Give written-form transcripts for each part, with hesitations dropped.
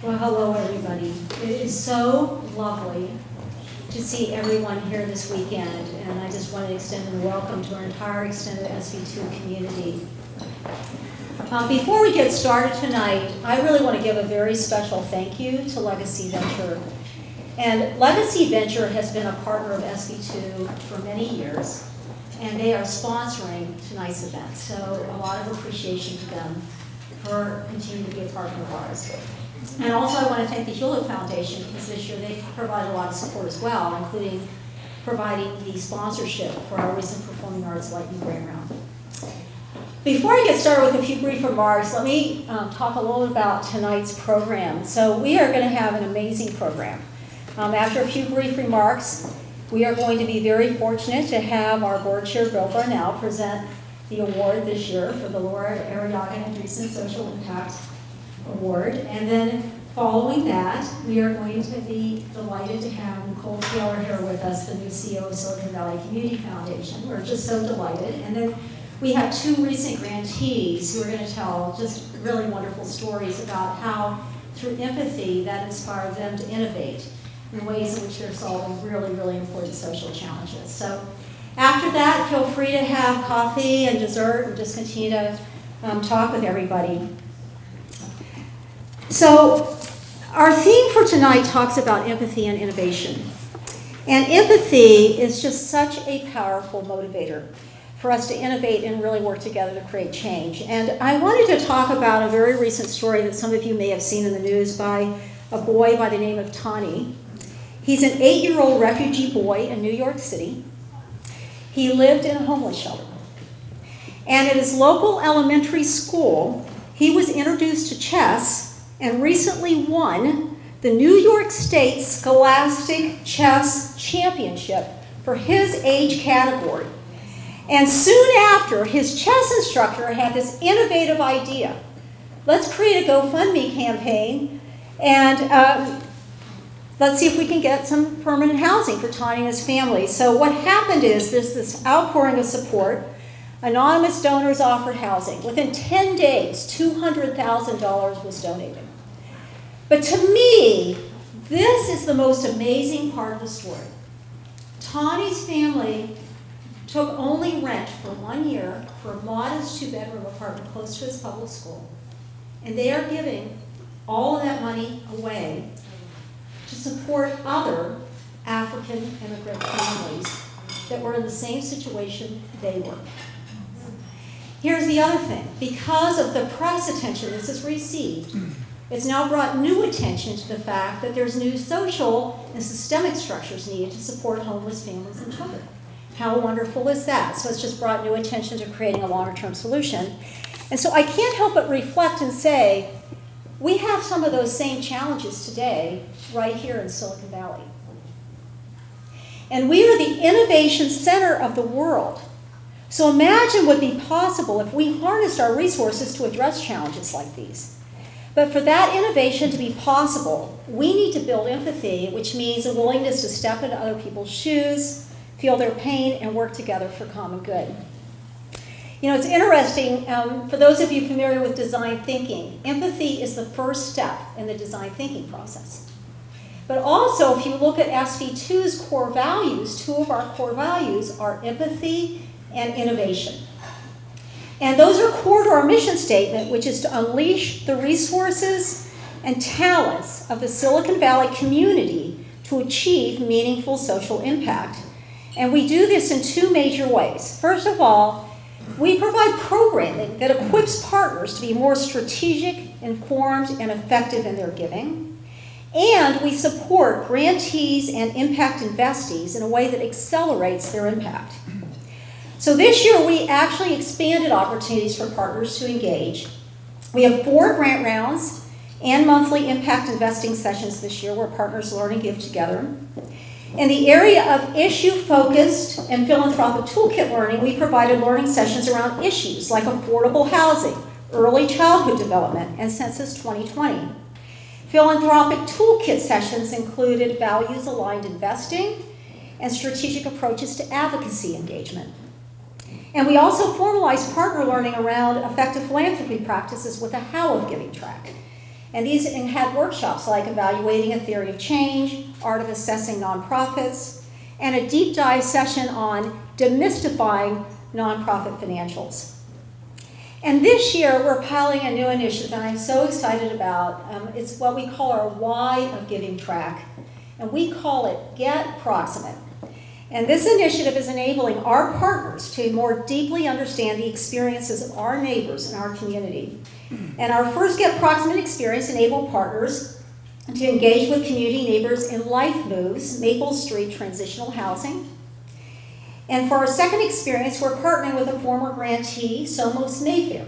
Well, hello everybody. It is so lovely to see everyone here this weekend, and I just want to extend a welcome to our entire extended SV2 community. Before we get started tonight, I really want to give a very special thank you to Legacy Venture. And Legacy Venture has been a partner of SV2 for many years, and they are sponsoring tonight's event. So a lot of appreciation to them for continuing to be a partner of ours. And also I want to thank the Hewlett Foundation, because this year they provided a lot of support as well, including providing the sponsorship for our recent Performing Arts Lightning Grant Round. Before I get started with a few brief remarks, let me talk a little about tonight's program. So we are going to have an amazing program. After a few brief remarks, we are going to be very fortunate to have our board chair, Bill Barnell, present the award this year for the Laura Arriaga Andreessen Social Impact Award. And then following that, we are going to be delighted to have Nicole Taylor here with us, the new CEO of Silicon Valley Community Foundation. We're just so delighted. And then we have two recent grantees who are going to tell just really wonderful stories about how, through empathy, that inspired them to innovate in ways in which they're solving really, really important social challenges. So after that, feel free to have coffee and dessert and just continue to talk with everybody. So our theme for tonight talks about empathy and innovation. And empathy is just such a powerful motivator for us to innovate and really work together to create change. And I wanted to talk about a very recent story that some of you may have seen in the news by a boy by the name of Tani. He's an 8-year-old refugee boy in New York City. He lived in a homeless shelter. And at his local elementary school, he was introduced to chess and recently won the New York State Scholastic Chess Championship for his age category. And soon after, his chess instructor had this innovative idea. Let's create a GoFundMe campaign and let's see if we can get some permanent housing for Tani and his family. So what happened is there's this outpouring of support. Anonymous donors offered housing. Within 10 days, $200,000 was donated. But to me, this is the most amazing part of the story. Tani's family took only rent for 1 year for a modest 2-bedroom apartment close to his public school. And they are giving all of that money away to support other African immigrant families that were in the same situation they were. Here's the other thing. Because of the press attention this has received, it's now brought new attention to the fact that there's new social and systemic structures needed to support homeless families and children. How wonderful is that? So it's just brought new attention to creating a longer-term solution. And so I can't help but reflect and say, we have some of those same challenges today right here in Silicon Valley. And we are the innovation center of the world. So imagine what would be possible if we harnessed our resources to address challenges like these. But for that innovation to be possible, we need to build empathy, which means a willingness to step into other people's shoes, feel their pain, and work together for common good. You know, it's interesting, for those of you familiar with design thinking, empathy is the first step in the design thinking process. But also, if you look at SV2's core values, 2 of our core values are empathy and innovation. And those are core to our mission statement, which is to unleash the resources and talents of the Silicon Valley community to achieve meaningful social impact. And we do this in 2 major ways. First of all, we provide programming that equips partners to be more strategic, informed, and effective in their giving. And we support grantees and impact investees in a way that accelerates their impact. So this year, we actually expanded opportunities for partners to engage. We have 4 grant rounds and monthly impact investing sessions this year where partners learn and give together. In the area of issue-focused and philanthropic toolkit learning, we provided learning sessions around issues like affordable housing, early childhood development, and Census 2020. Philanthropic toolkit sessions included values-aligned investing and strategic approaches to advocacy engagement. And we also formalized partner learning around effective philanthropy practices with a How of Giving track. And these had workshops like evaluating a theory of change, art of assessing nonprofits, and a deep dive session on demystifying nonprofit financials. And this year, we're piloting a new initiative that I'm so excited about. It's what we call our Why of Giving track, and we call it Get Proximate. And this initiative is enabling our partners to more deeply understand the experiences of our neighbors in our community. And our first Get Proximate experience enabled partners to engage with community neighbors in Life Moves, Maple Street Transitional Housing. And for our second experience, we're partnering with a former grantee, Somos Mayfair,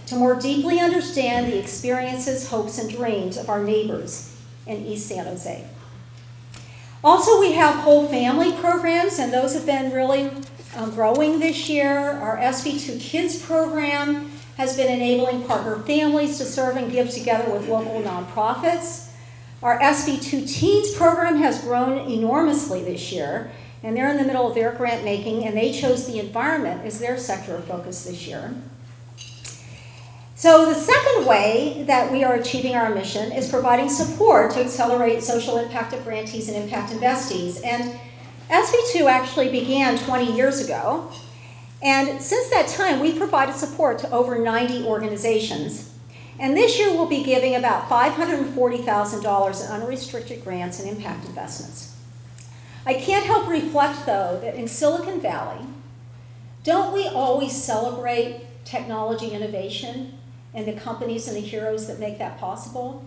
to more deeply understand the experiences, hopes, and dreams of our neighbors in East San Jose. Also, we have whole family programs, and those have been really growing this year. Our SV2 Kids program has been enabling partner families to serve and give together with local nonprofits. Our SV2 Teens program has grown enormously this year, and they're in the middle of their grant making, and they chose the environment as their sector of focus this year. So the second way that we are achieving our mission is providing support to accelerate social impact of grantees and impact investees. And SV2 actually began 20 years ago. And since that time, we've provided support to over 90 organizations. And this year, we'll be giving about $540,000 in unrestricted grants and impact investments. I can't help reflect, though, that in Silicon Valley, don't we always celebrate technology innovation and the companies and the heroes that make that possible?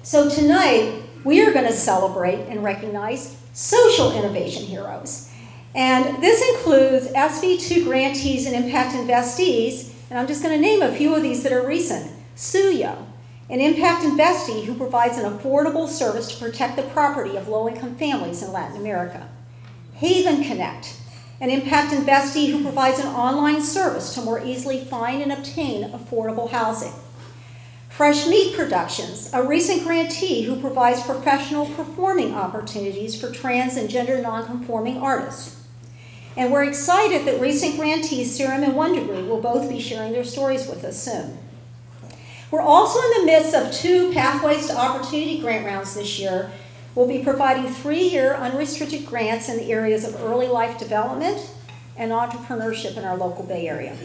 So tonight, we are going to celebrate and recognize social innovation heroes. And this includes SV2 grantees and impact investees, and I'm just going to name a few of these that are recent. Suyo, an impact investee who provides an affordable service to protect the property of low-income families in Latin America. Haven Connect, an impact investee who provides an online service to more easily find and obtain affordable housing. Fresh Meat Productions, a recent grantee who provides professional performing opportunities for trans and gender nonconforming artists. And we're excited that recent grantees Serum and One Degree will both be sharing their stories with us soon. We're also in the midst of 2 Pathways to Opportunity grant rounds this year. We'll be providing 3-year unrestricted grants in the areas of early life development and entrepreneurship in our local Bay Area.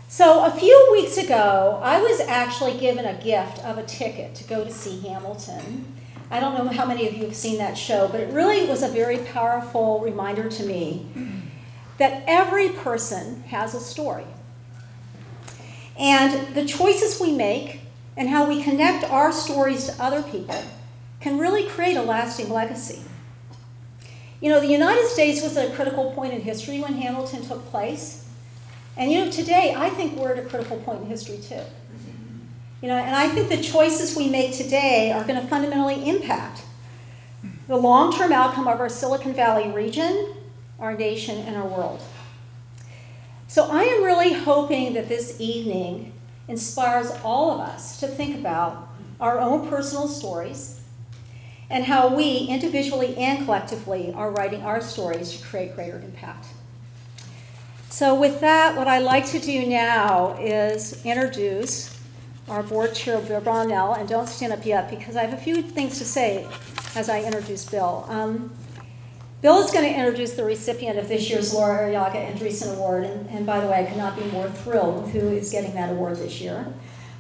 So a few weeks ago, I was actually given a gift of a ticket to go to see Hamilton. I don't know how many of you have seen that show, but it really was a very powerful reminder to me that every person has a story. And the choices we make and how we connect our stories to other people can really create a lasting legacy. You know, the United States was at a critical point in history when Hamilton took place. And you know, today, I think we're at a critical point in history too. You know, and I think the choices we make today are going to fundamentally impact the long-term outcome of our Silicon Valley region, our nation, and our world. So I am really hoping that this evening inspires all of us to think about our own personal stories and how we, individually and collectively, are writing our stories to create greater impact. So with that, what I'd like to do now is introduce our board chair, Bill Brownell, and don't stand up yet because I have a few things to say as I introduce Bill. Bill is going to introduce the recipient of this year's Laura Arriaga Andreessen Award, and by the way, I could not be more thrilled with who is getting that award this year.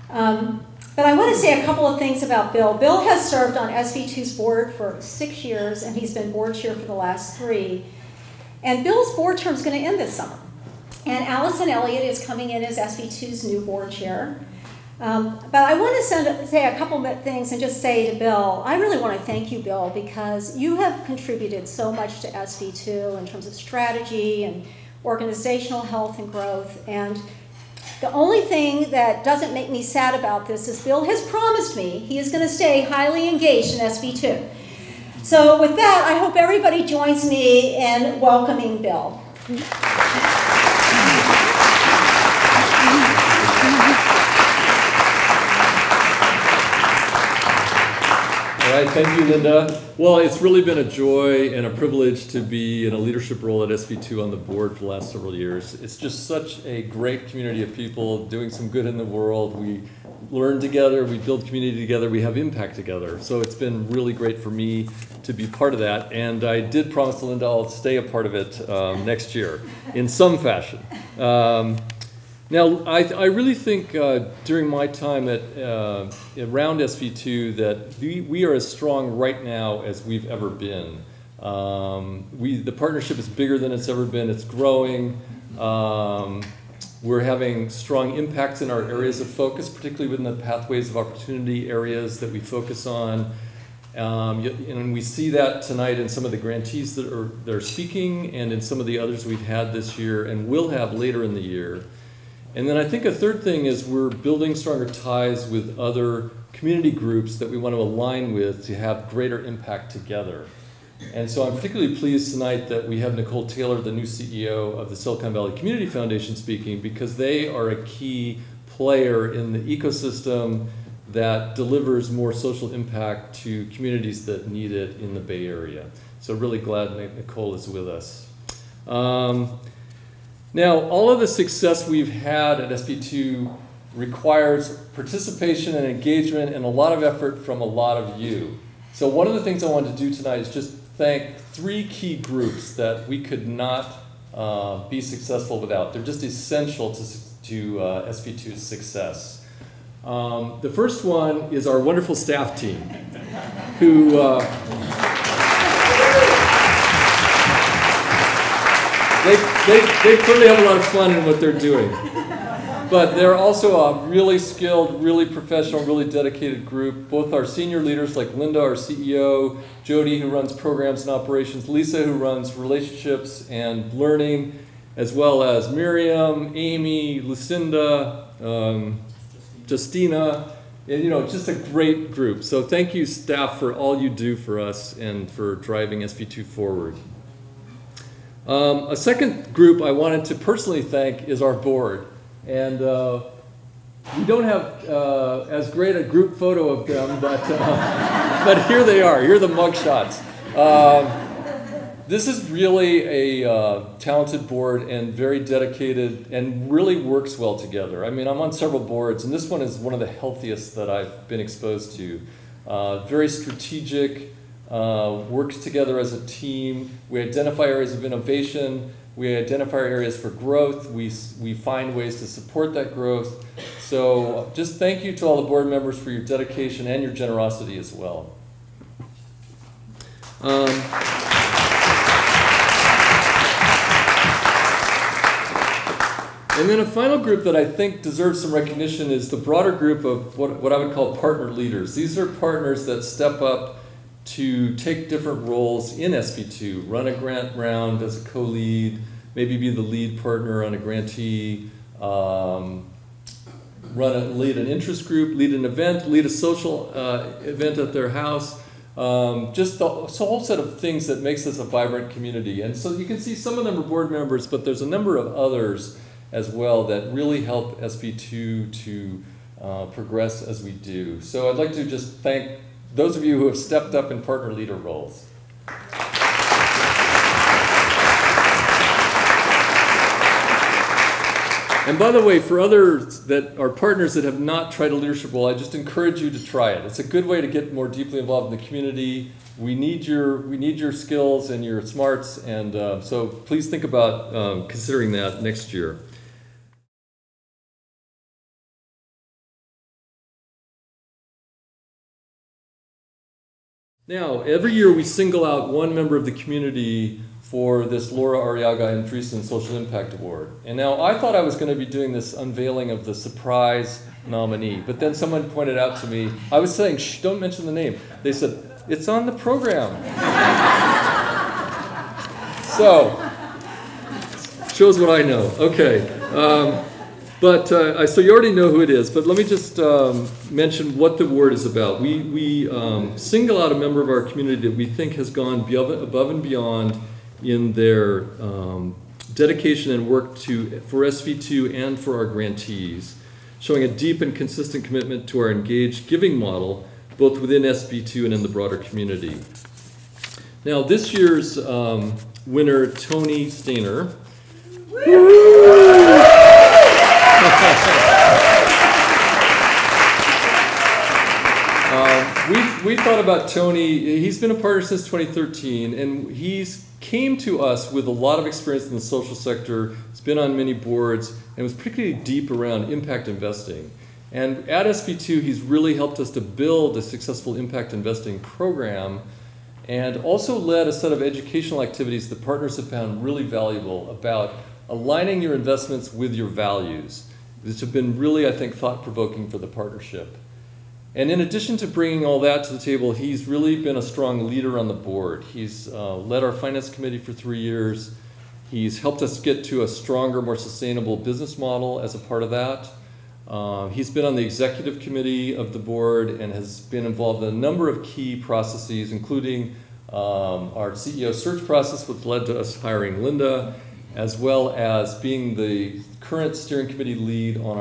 But I want to say a couple of things about Bill. Bill has served on SV2's board for 6 years, and he's been board chair for the last 3. And Bill's board term is going to end this summer. And Allison Elliott is coming in as SV2's new board chair. But I want to say a couple of things and just say to Bill, I really want to thank you, Bill, because you have contributed so much to SV2 in terms of strategy and organizational health and growth. And the only thing that doesn't make me sad about this is Bill has promised me he is going to stay highly engaged in SV2. So with that, I hope everybody joins me in welcoming Bill. All right, thank you, Linda. Well, it's really been a joy and a privilege to be in a leadership role at SV2 on the board for the last several years. It's just such a great community of people doing some good in the world. We learn together, we build community together, we have impact together. So it's been really great for me to be part of that. And I did promise Linda I'll stay a part of it next year in some fashion. Now, I really think during my time at around SV2 that we are as strong right now as we've ever been. The partnership is bigger than it's ever been. It's growing. We're having strong impacts in our areas of focus, particularly within the pathways of opportunity areas that we focus on. And we see that tonight in some of the grantees that are speaking and in some of the others we've had this year and will have later in the year. And then I think a third thing is we're building stronger ties with other community groups that we want to align with to have greater impact together. And so I'm particularly pleased tonight that we have Nicole Taylor, the new CEO of the Silicon Valley Community Foundation, speaking, because they are a key player in the ecosystem that delivers more social impact to communities that need it in the Bay Area. So really glad Nicole is with us. Now, all of the success we've had at SV2 requires participation and engagement and a lot of effort from a lot of you. So one of the things I wanted to do tonight is just thank 3 key groups that we could not be successful without. They're just essential to SV2's success. The first one is our wonderful staff team, who they clearly have a lot of fun in what they're doing. But they're also a really skilled, really professional, really dedicated group. Both our senior leaders like Linda, our CEO, Jody, who runs programs and operations, Lisa, who runs relationships and learning, as well as Miriam, Amy, Lucinda, Justina, and just a great group. So thank you, staff, for all you do for us and for driving SV2 forward. A second group I wanted to personally thank is our board. And we don't have as great a group photo of them, but here they are. Here are the mug shots. This is really a talented board and very dedicated and really works well together. I mean, I'm on several boards, and this one is one of the healthiest that I've been exposed to. Very strategic, works together as a team. We identify areas of innovation. We identify areas for growth. We find ways to support that growth. So just thank you to all the board members for your dedication and your generosity as well. And then a final group that I think deserves some recognition is the broader group of what I would call partner leaders. These are partners that step up to take different roles in SV2, run a grant round as a co-lead, maybe be the lead partner on a grantee, lead an interest group, lead an event, lead a social event at their house. Just a whole set of things that makes us a vibrant community. And so you can see some of them are board members, but there's a number of others as well that really help SV2 to progress as we do. So I'd like to just thank those of you who have stepped up in partner leader roles. And by the way, for others that are partners that have not tried a leadership role, I just encourage you to try it. It's a good way to get more deeply involved in the community. We need your skills and your smarts, and so please think about considering that next year. Now, every year we single out one member of the community for this Laura Arriaga and Andreessen Social Impact Award. And now I thought I was going to be doing this unveiling of the surprise nominee, but then someone pointed out to me, I was saying, shh, don't mention the name. They said, it's on the program. So, shows what I know. Okay. So you already know who it is, but let me just mention what the award is about. We single out a member of our community that we think has gone above and beyond in their dedication and work for SV2 and for our grantees, showing a deep and consistent commitment to our engaged giving model, both within SV2 and in the broader community. Now, this year's winner, Tony Stainer, we thought about Tony. He's been a partner since 2013, and he's came to us with a lot of experience in the social sector. He's been on many boards and was particularly deep around impact investing. And at SV2, he's really helped us to build a successful impact investing program, and also led a set of educational activities that partners have found really valuable about aligning your investments with your values. This have been really, I think, thought-provoking for the partnership. And in addition to bringing all that to the table, he's really been a strong leader on the board. He's led our finance committee for 3 years. He's helped us get to a stronger, more sustainable business model as a part of that. He's been on the executive committee of the board and has been involved in a number of key processes, including our CEO search process, which led to us hiring Linda, as well as being the current steering committee lead on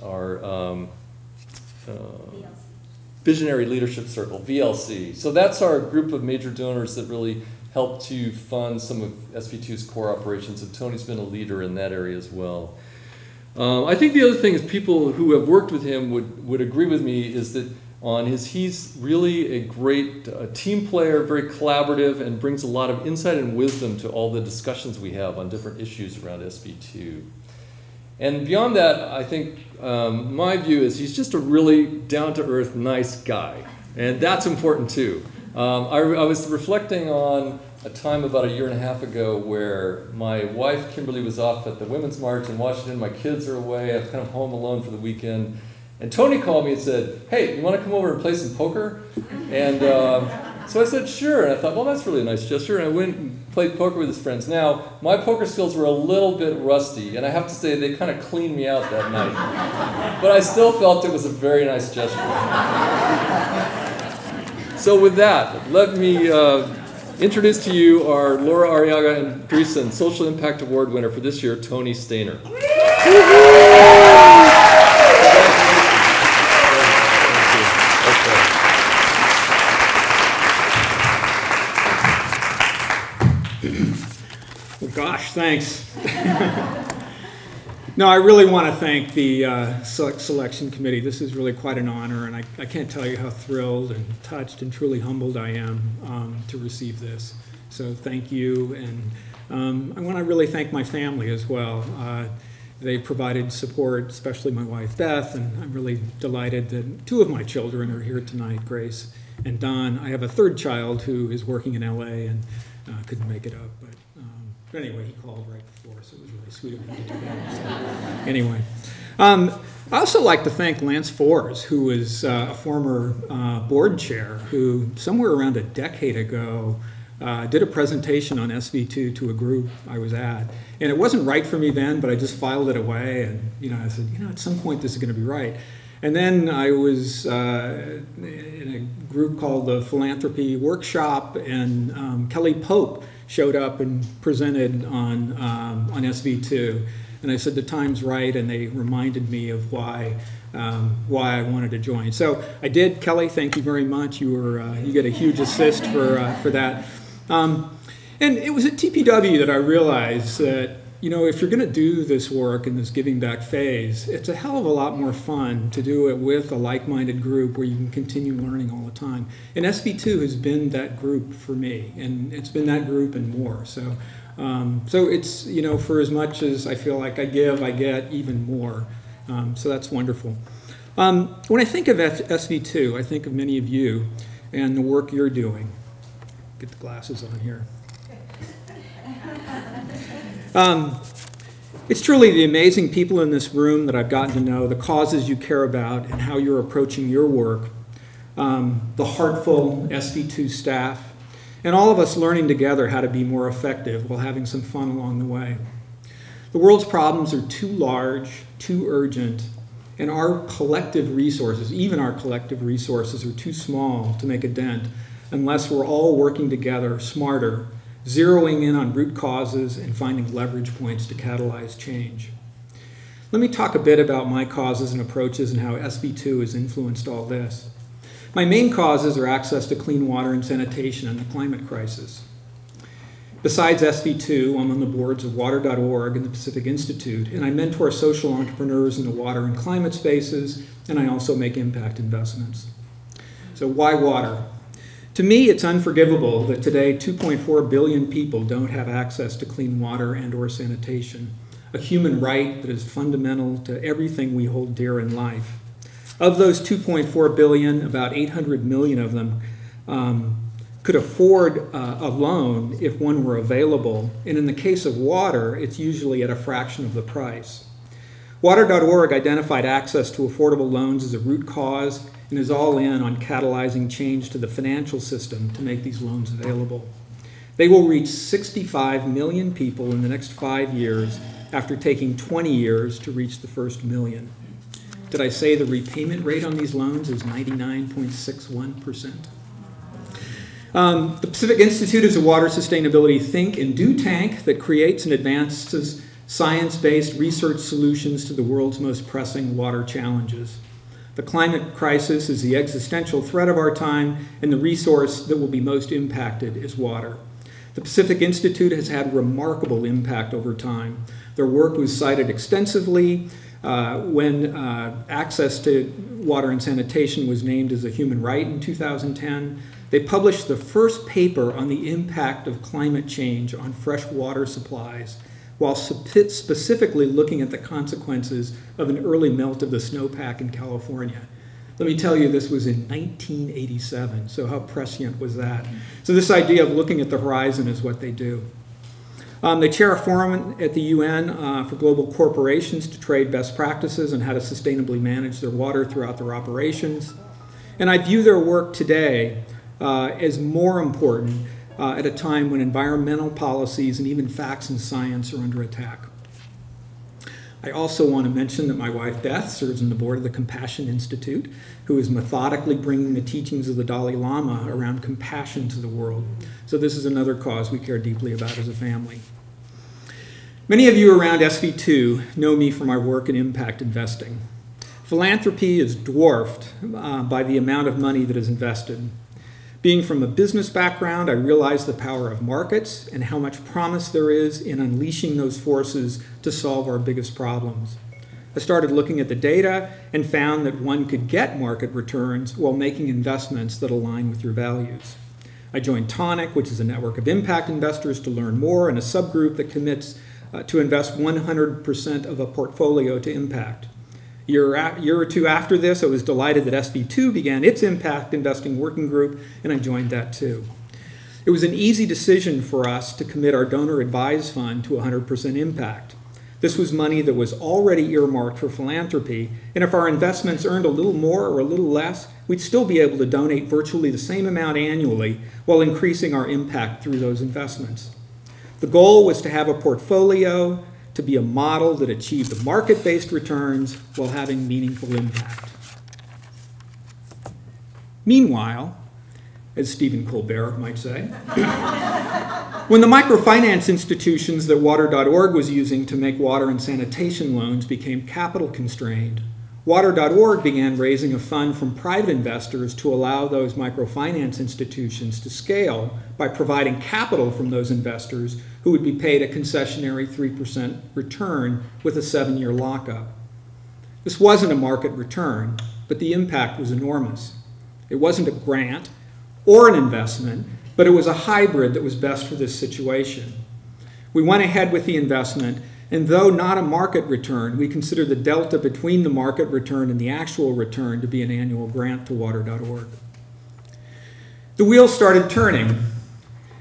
our Visionary Leadership Circle, VLC. So that's our group of major donors that really help to fund some of SV2's core operations, and Tony's been a leader in that area as well. I think the other thing is people who have worked with him would agree with me is that he's really a great team player, very collaborative, and brings a lot of insight and wisdom to all the discussions we have on different issues around SV2. And beyond that, I think my view is he's just a really down-to-earth, nice guy. And that's important too. I was reflecting on a time about 1.5 years ago where my wife, Kimberly, was off at the Women's March in Washington. My kids are away. I was kind of home alone for the weekend. And Tony called me and said, "Hey, you want to come over and play some poker?" And so I said, "Sure." And I thought, well, that's really a nice gesture. And I went and played poker with his friends. Now, my poker skills were a little bit rusty, and I have to say they kind of cleaned me out that night. But I still felt it was a very nice gesture. So with that, let me introduce to you our Laura Arriaga and Andreessen Social Impact Award winner for this year, Tony Stainer. Well, gosh, thanks. No, I really want to thank the selection committee. This is really quite an honor, and I can't tell you how thrilled and touched and truly humbled I am to receive this. So thank you, and I want to really thank my family as well. They provided support, especially my wife Beth, and I'm really delighted that 2 of my children are here tonight, Grace and Don. I have a 3rd child who is working in LA and couldn't make it up, but anyway, he called right before, so it was really sweet of him to do that. So, anyway, I also like to thank Lance Fors, who is a former board chair, who somewhere around a decade ago did a presentation on SV2 to a group I was at. And it wasn't right for me then, but I just filed it away, and I said, at some point this is going to be right. And then I was in a group called the Philanthropy Workshop, and Kelly Pope showed up and presented on SV2. And I said, the time's right, and they reminded me of why I wanted to join. So I did. Kelly, thank you very much. You get a huge assist for that. And it was at TPW that I realized that, if you're going to do this work in this giving back phase, it's a hell of a lot more fun to do it with a like-minded group where you can continue learning all the time. And SV2 has been that group for me, and it's been that group and more. So, it's, for as much as I feel like I give, I get even more. So that's wonderful. When I think of SV2, I think of many of you and the work you're doing. Get the glasses on here. It's truly the amazing people in this room that I've gotten to know, the causes you care about, and how you're approaching your work, the heartful SV2 staff, and all of us learning together how to be more effective while having some fun along the way. The world's problems are too large, too urgent, and our collective resources, even our collective resources, are too small to make a dent unless we're all working together smarter, zeroing in on root causes and finding leverage points to catalyze change. Let me talk a bit about my causes and approaches and how SV2 has influenced all this. My main causes are access to clean water and sanitation and the climate crisis. Besides SV2, I'm on the boards of Water.org and the Pacific Institute, and I mentor social entrepreneurs in the water and climate spaces, and I also make impact investments. So why water? To me, it's unforgivable that today 2.4 billion people don't have access to clean water and or sanitation, a human right that is fundamental to everything we hold dear in life. Of those 2.4 billion, about 800 million of them could afford a loan if one were available, and in the case of water, it's usually at a fraction of the price. Water.org identified access to affordable loans as a root cause and is all in on catalyzing change to the financial system to make these loans available. They will reach 65 million people in the next 5 years after taking 20 years to reach the first million. Did I say the repayment rate on these loans is 99.61%? The Pacific Institute is a water sustainability think and do tank that creates and advances science-based research solutions to the world's most pressing water challenges. The climate crisis is the existential threat of our time, and the resource that will be most impacted is water. The Pacific Institute has had remarkable impact over time. Their work was cited extensively when access to water and sanitation was named as a human right in 2010. They published the first paper on the impact of climate change on fresh water supplies, while specifically looking at the consequences of an early melt of the snowpack in California. Let me tell you, this was in 1987, so how prescient was that? So this idea of looking at the horizon is what they do. They chair a forum at the UN for global corporations to trade best practices on how to sustainably manage their water throughout their operations. And I view their work today as more important at a time when environmental policies and even facts and science are under attack. I also want to mention that my wife Beth serves on the board of the Compassion Institute, who is methodically bringing the teachings of the Dalai Lama around compassion to the world. So this is another cause we care deeply about as a family. Many of you around SV2 know me from my work in impact investing. Philanthropy is dwarfed by the amount of money that is invested. Being from a business background, I realize the power of markets and how much promise there is in unleashing those forces to solve our biggest problems. I started looking at the data and found that one could get market returns while making investments that align with your values. I joined Tonic, which is a network of impact investors, to learn more, and a subgroup that commits to invest 100% of a portfolio to impact. A year or two after this, I was delighted that SV2 began its impact investing working group, and I joined that too. It was an easy decision for us to commit our donor advised fund to 100% impact. This was money that was already earmarked for philanthropy, and if our investments earned a little more or a little less, we'd still be able to donate virtually the same amount annually while increasing our impact through those investments. The goal was to have a portfolio to be a model that achieved market-based returns while having meaningful impact. Meanwhile, as Stephen Colbert might say, when the microfinance institutions that Water.org was using to make water and sanitation loans became capital constrained, Water.org began raising a fund from private investors to allow those microfinance institutions to scale by providing capital from those investors who would be paid a concessionary 3% return with a 7-year lockup. This wasn't a market return, but the impact was enormous. It wasn't a grant or an investment, but it was a hybrid that was best for this situation. We went ahead with the investment, and though not a market return, we consider the delta between the market return and the actual return to be an annual grant to Water.org. The wheels started turning.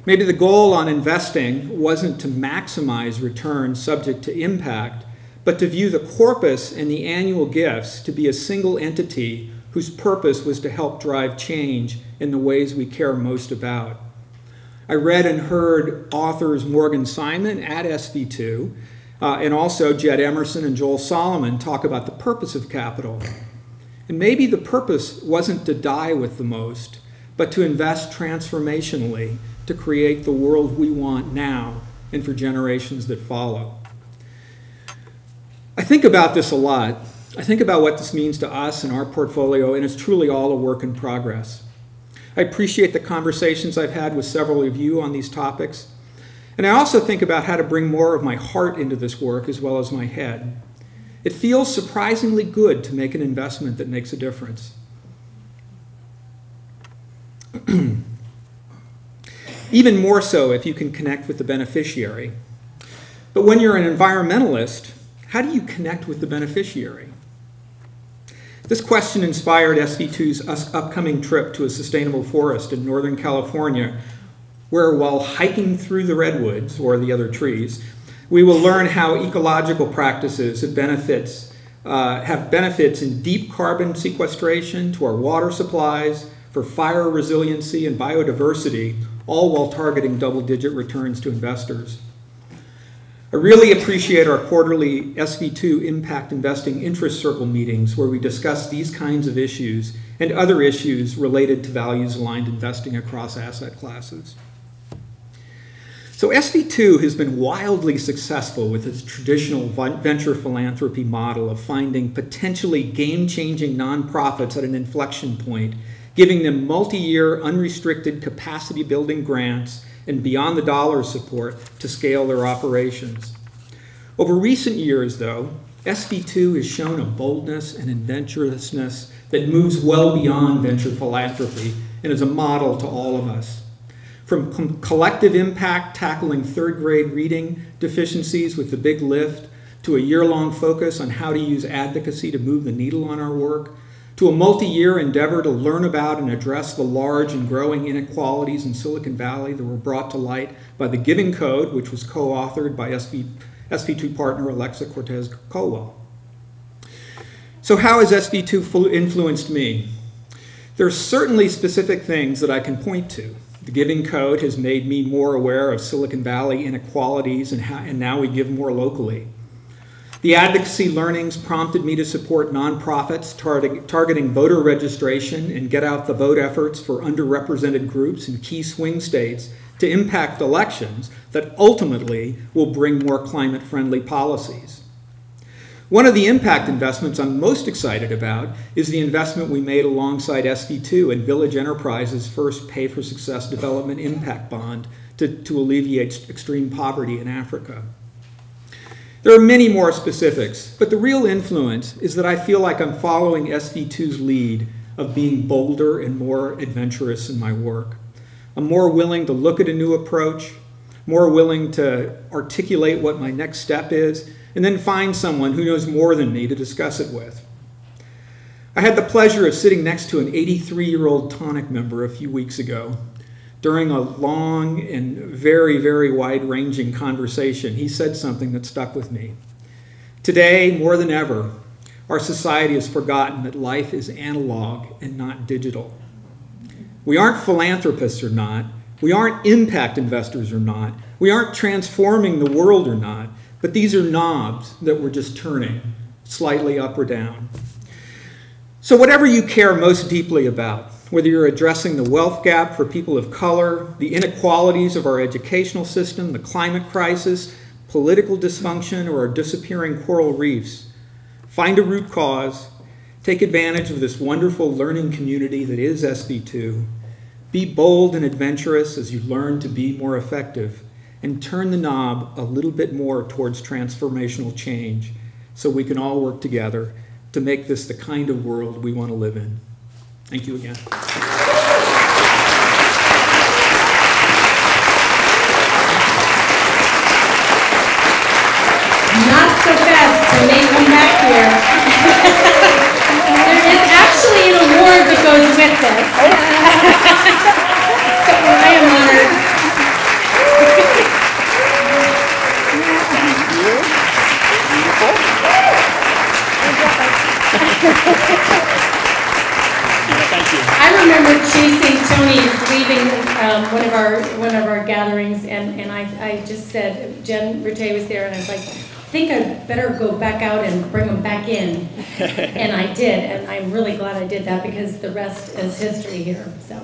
Maybe the goal on investing wasn't to maximize returns subject to impact, but to view the corpus and the annual gifts to be a single entity whose purpose was to help drive change in the ways we care most about. I read and heard authors Morgan Simon at SV2 and also Jed Emerson and Joel Solomon talk about the purpose of capital. And maybe the purpose wasn't to die with the most, but to invest transformationally to create the world we want now and for generations that follow. I think about this a lot. I think about what this means to us and our portfolio, and it's truly all a work in progress. I appreciate the conversations I've had with several of you on these topics. And I also think about how to bring more of my heart into this work as well as my head. It feels surprisingly good to make an investment that makes a difference. Even more so if you can connect with the beneficiary. But when you're an environmentalist, how do you connect with the beneficiary? This question inspired SV2's upcoming trip to a sustainable forest in Northern California, where while hiking through the redwoods, or the other trees, we will learn how ecological practices have benefits in deep carbon sequestration to our water supplies, for fire resiliency and biodiversity, all while targeting double-digit returns to investors. I really appreciate our quarterly SV2 Impact Investing Interest Circle meetings where we discuss these kinds of issues and other issues related to values-aligned investing across asset classes. So SV2 has been wildly successful with its traditional venture philanthropy model of finding potentially game-changing nonprofits at an inflection point, giving them multi-year unrestricted capacity-building grants and beyond the dollar support to scale their operations. Over recent years, though, SV2 has shown a boldness and adventurousness that moves well beyond venture philanthropy and is a model to all of us. From collective impact tackling third-grade reading deficiencies with the Big Lift, to a year-long focus on how to use advocacy to move the needle on our work, to a multi-year endeavor to learn about and address the large and growing inequalities in Silicon Valley that were brought to light by the Giving Code, which was co-authored by SV2 partner Alexa Cortez-Colwell. So how has SV2 influenced me? There are certainly specific things that I can point to. The Giving Code has made me more aware of Silicon Valley inequalities and now we give more locally. The advocacy learnings prompted me to support nonprofits targeting voter registration and get out the vote efforts for underrepresented groups in key swing states to impact elections that ultimately will bring more climate-friendly policies. One of the impact investments I'm most excited about is the investment we made alongside SV2 in Village Enterprise's first Pay for Success Development Impact Bond to alleviate extreme poverty in Africa. There are many more specifics, but the real influence is that I feel like I'm following SV2's lead of being bolder and more adventurous in my work. I'm more willing to look at a new approach, more willing to articulate what my next step is, and then find someone who knows more than me to discuss it with. I had the pleasure of sitting next to an 83-year-old Tonic member a few weeks ago. During a long and very, very wide-ranging conversation, he said something that stuck with me. Today, more than ever, our society has forgotten that life is analog and not digital. We aren't philanthropists or not. We aren't impact investors or not. We aren't transforming the world or not. But these are knobs that we're just turning slightly up or down. So whatever you care most deeply about, whether you're addressing the wealth gap for people of color, the inequalities of our educational system, the climate crisis, political dysfunction, or our disappearing coral reefs, find a root cause, take advantage of this wonderful learning community that is SV2, be bold and adventurous as you learn to be more effective, and turn the knob a little bit more towards transformational change so we can all work together to make this the kind of world we want to live in. Thank you again. Not so fast, so they come back here. There is actually an award that goes with this. So I am honored. Thank you. I remember chasing Tony leaving one of our gatherings, and I just said, Jen Rattay was there, and I was like, I think I'd better go back out and bring him back in. And I did, and I'm really glad I did that because the rest is history here. So.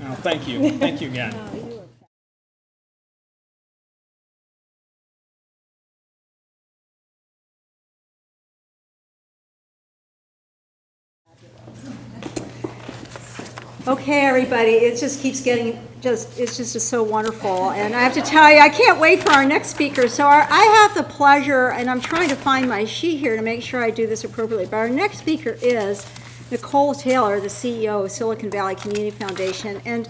Oh, thank you. Thank you again. Okay, everybody, it just keeps getting, it's just so wonderful. And I have to tell you, I can't wait for our next speaker. So I have the pleasure, and I'm trying to find my sheet here to make sure I do this appropriately, but our next speaker is Nicole Taylor, the CEO of Silicon Valley Community Foundation. And,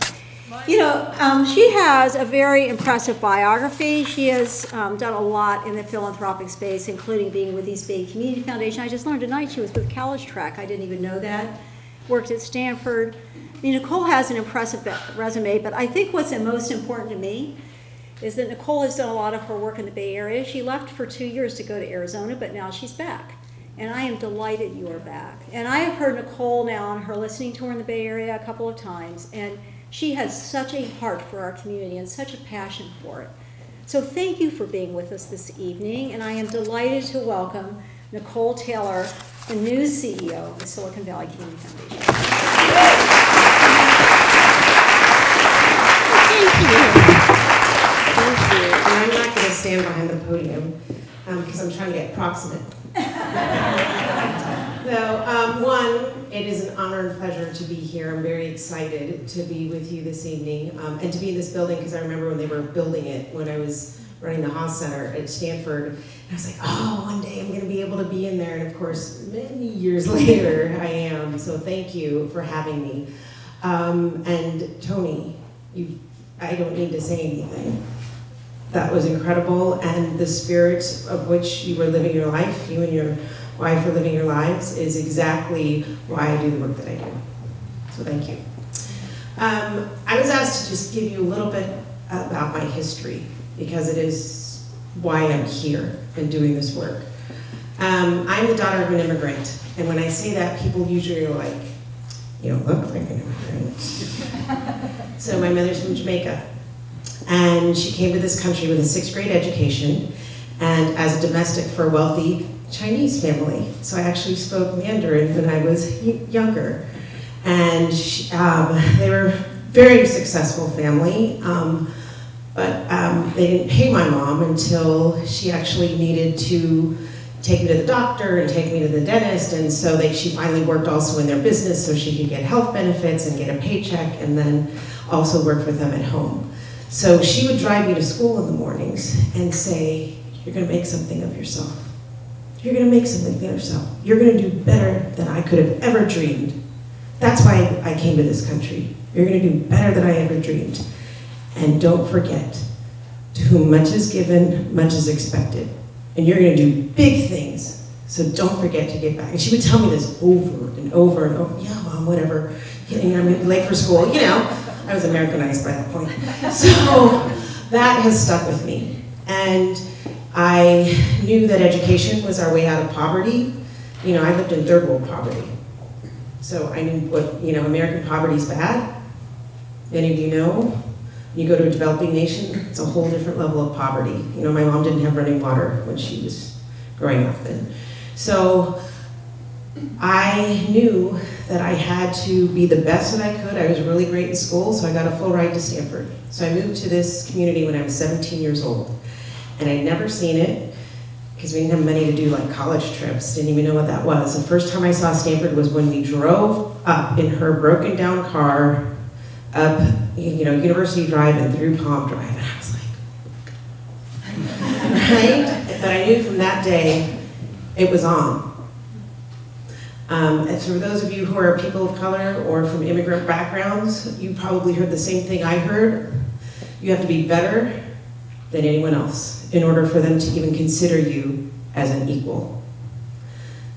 you know, she has a very impressive biography. She has done a lot in the philanthropic space, including being with East Bay Community Foundation. I just learned tonight she was with College Track. I didn't even know that. Worked at Stanford. I mean, Nicole has an impressive resume, but I think what's the most important to me is that Nicole has done a lot of her work in the Bay Area. She left for 2 years to go to Arizona, but now she's back. And I am delighted you are back. And I have heard Nicole now on her listening tour in the Bay Area a couple of times, and she has such a heart for our community and such a passion for it. So thank you for being with us this evening, and I am delighted to welcome Nicole Taylor, the new CEO of the Silicon Valley Community Foundation. Thank you. Thank you. And I'm not going to stand behind the podium because I'm trying to get proximate. So, one, it is an honor and pleasure to be here. I'm very excited to be with you this evening and to be in this building because I remember when they were building it, when I was running the Haas Center at Stanford. And I was like, oh, one day I'm going to be able to be in there. And of course, many years later, I am. So thank you for having me. And Tony, I don't need to say anything. That was incredible, and the spirit of which you were living your life, you and your wife are living your lives, is exactly why I do the work that I do. So thank you. I was asked to just give you a little bit about my history, because it is why I'm here and doing this work. I'm the daughter of an immigrant, and when I say that, people usually are like, you don't look like an immigrant. So my mother's from Jamaica. And she came to this country with a 6th grade education and as a domestic for a wealthy Chinese family. So I actually spoke Mandarin when I was younger. And they were a very successful family, but they didn't pay my mom until she actually needed to take me to the doctor and take me to the dentist, and so she finally worked also in their business so she could get health benefits and get a paycheck and then also work with them at home. So she would drive me to school in the mornings and say, you're going to make something of yourself. You're going to make something of yourself. You're going to do better than I could have ever dreamed. That's why I came to this country. You're going to do better than I ever dreamed. And don't forget, to whom much is given, much is expected. And you're going to do big things, so don't forget to get back. And she would tell me this over and over and over. Yeah, Mom, whatever. I'm late for school, you know. I was Americanized by that point. So that has stuck with me. And I knew that education was our way out of poverty. You know, I lived in third world poverty. So I knew what, you know, American poverty is bad. Many of you know. You go to a developing nation, it's a whole different level of poverty. You know, my mom didn't have running water when she was growing up then. So I knew that I had to be the best that I could. I was really great in school, so I got a full ride to Stanford. So I moved to this community when I was 17 years old. And I'd never seen it, because we didn't have money to do like college trips, didn't even know what that was. The first time I saw Stanford was when we drove up in her broken down car up, you know, University Drive and through Palm Drive. And I was like, right? But I knew from that day, it was on. And for those of you who are people of color or from immigrant backgrounds, you probably heard the same thing I heard. You have to be better than anyone else in order for them to even consider you as an equal.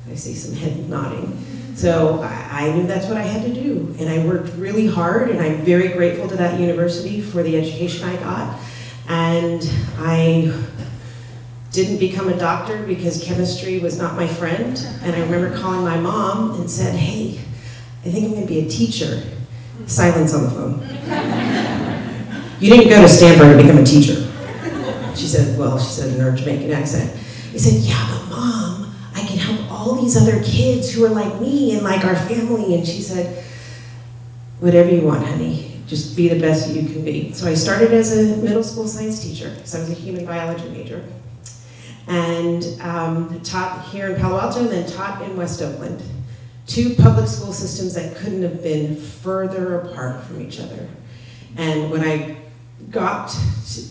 I see some head nodding. So I knew that's what I had to do. And I worked really hard, and I'm very grateful to that university for the education I got. And I didn't become a doctor because chemistry was not my friend. And I remember calling my mom and said, hey, I think I'm going to be a teacher. Silence on the phone. You didn't go to Stanford to become a teacher. She said, well, she said in her Jamaican accent. I said, yeah, but Mom, I can help all these other kids who are like me and like our family. And she said, whatever you want, honey. Just be the best you can be. So I started as a middle school science teacher because I was a human biology major. And taught here in Palo Alto and then taught in West Oakland. Two public school systems that couldn't have been further apart from each other. And when I got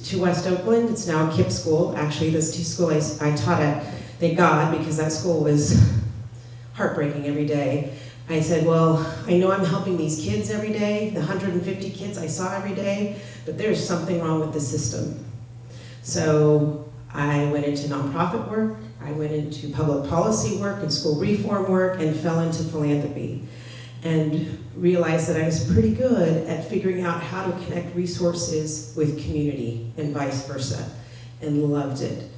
to West Oakland, it's now a KIPP school. Actually, those two schools I taught at, thank God, because that school was heartbreaking every day. I said, well, I know I'm helping these kids every day, the 150 kids I saw every day, but there's something wrong with the system. So I went into nonprofit work, I went into public policy work and school reform work, and fell into philanthropy. And realized that I was pretty good at figuring out how to connect resources with community and vice versa, and loved it.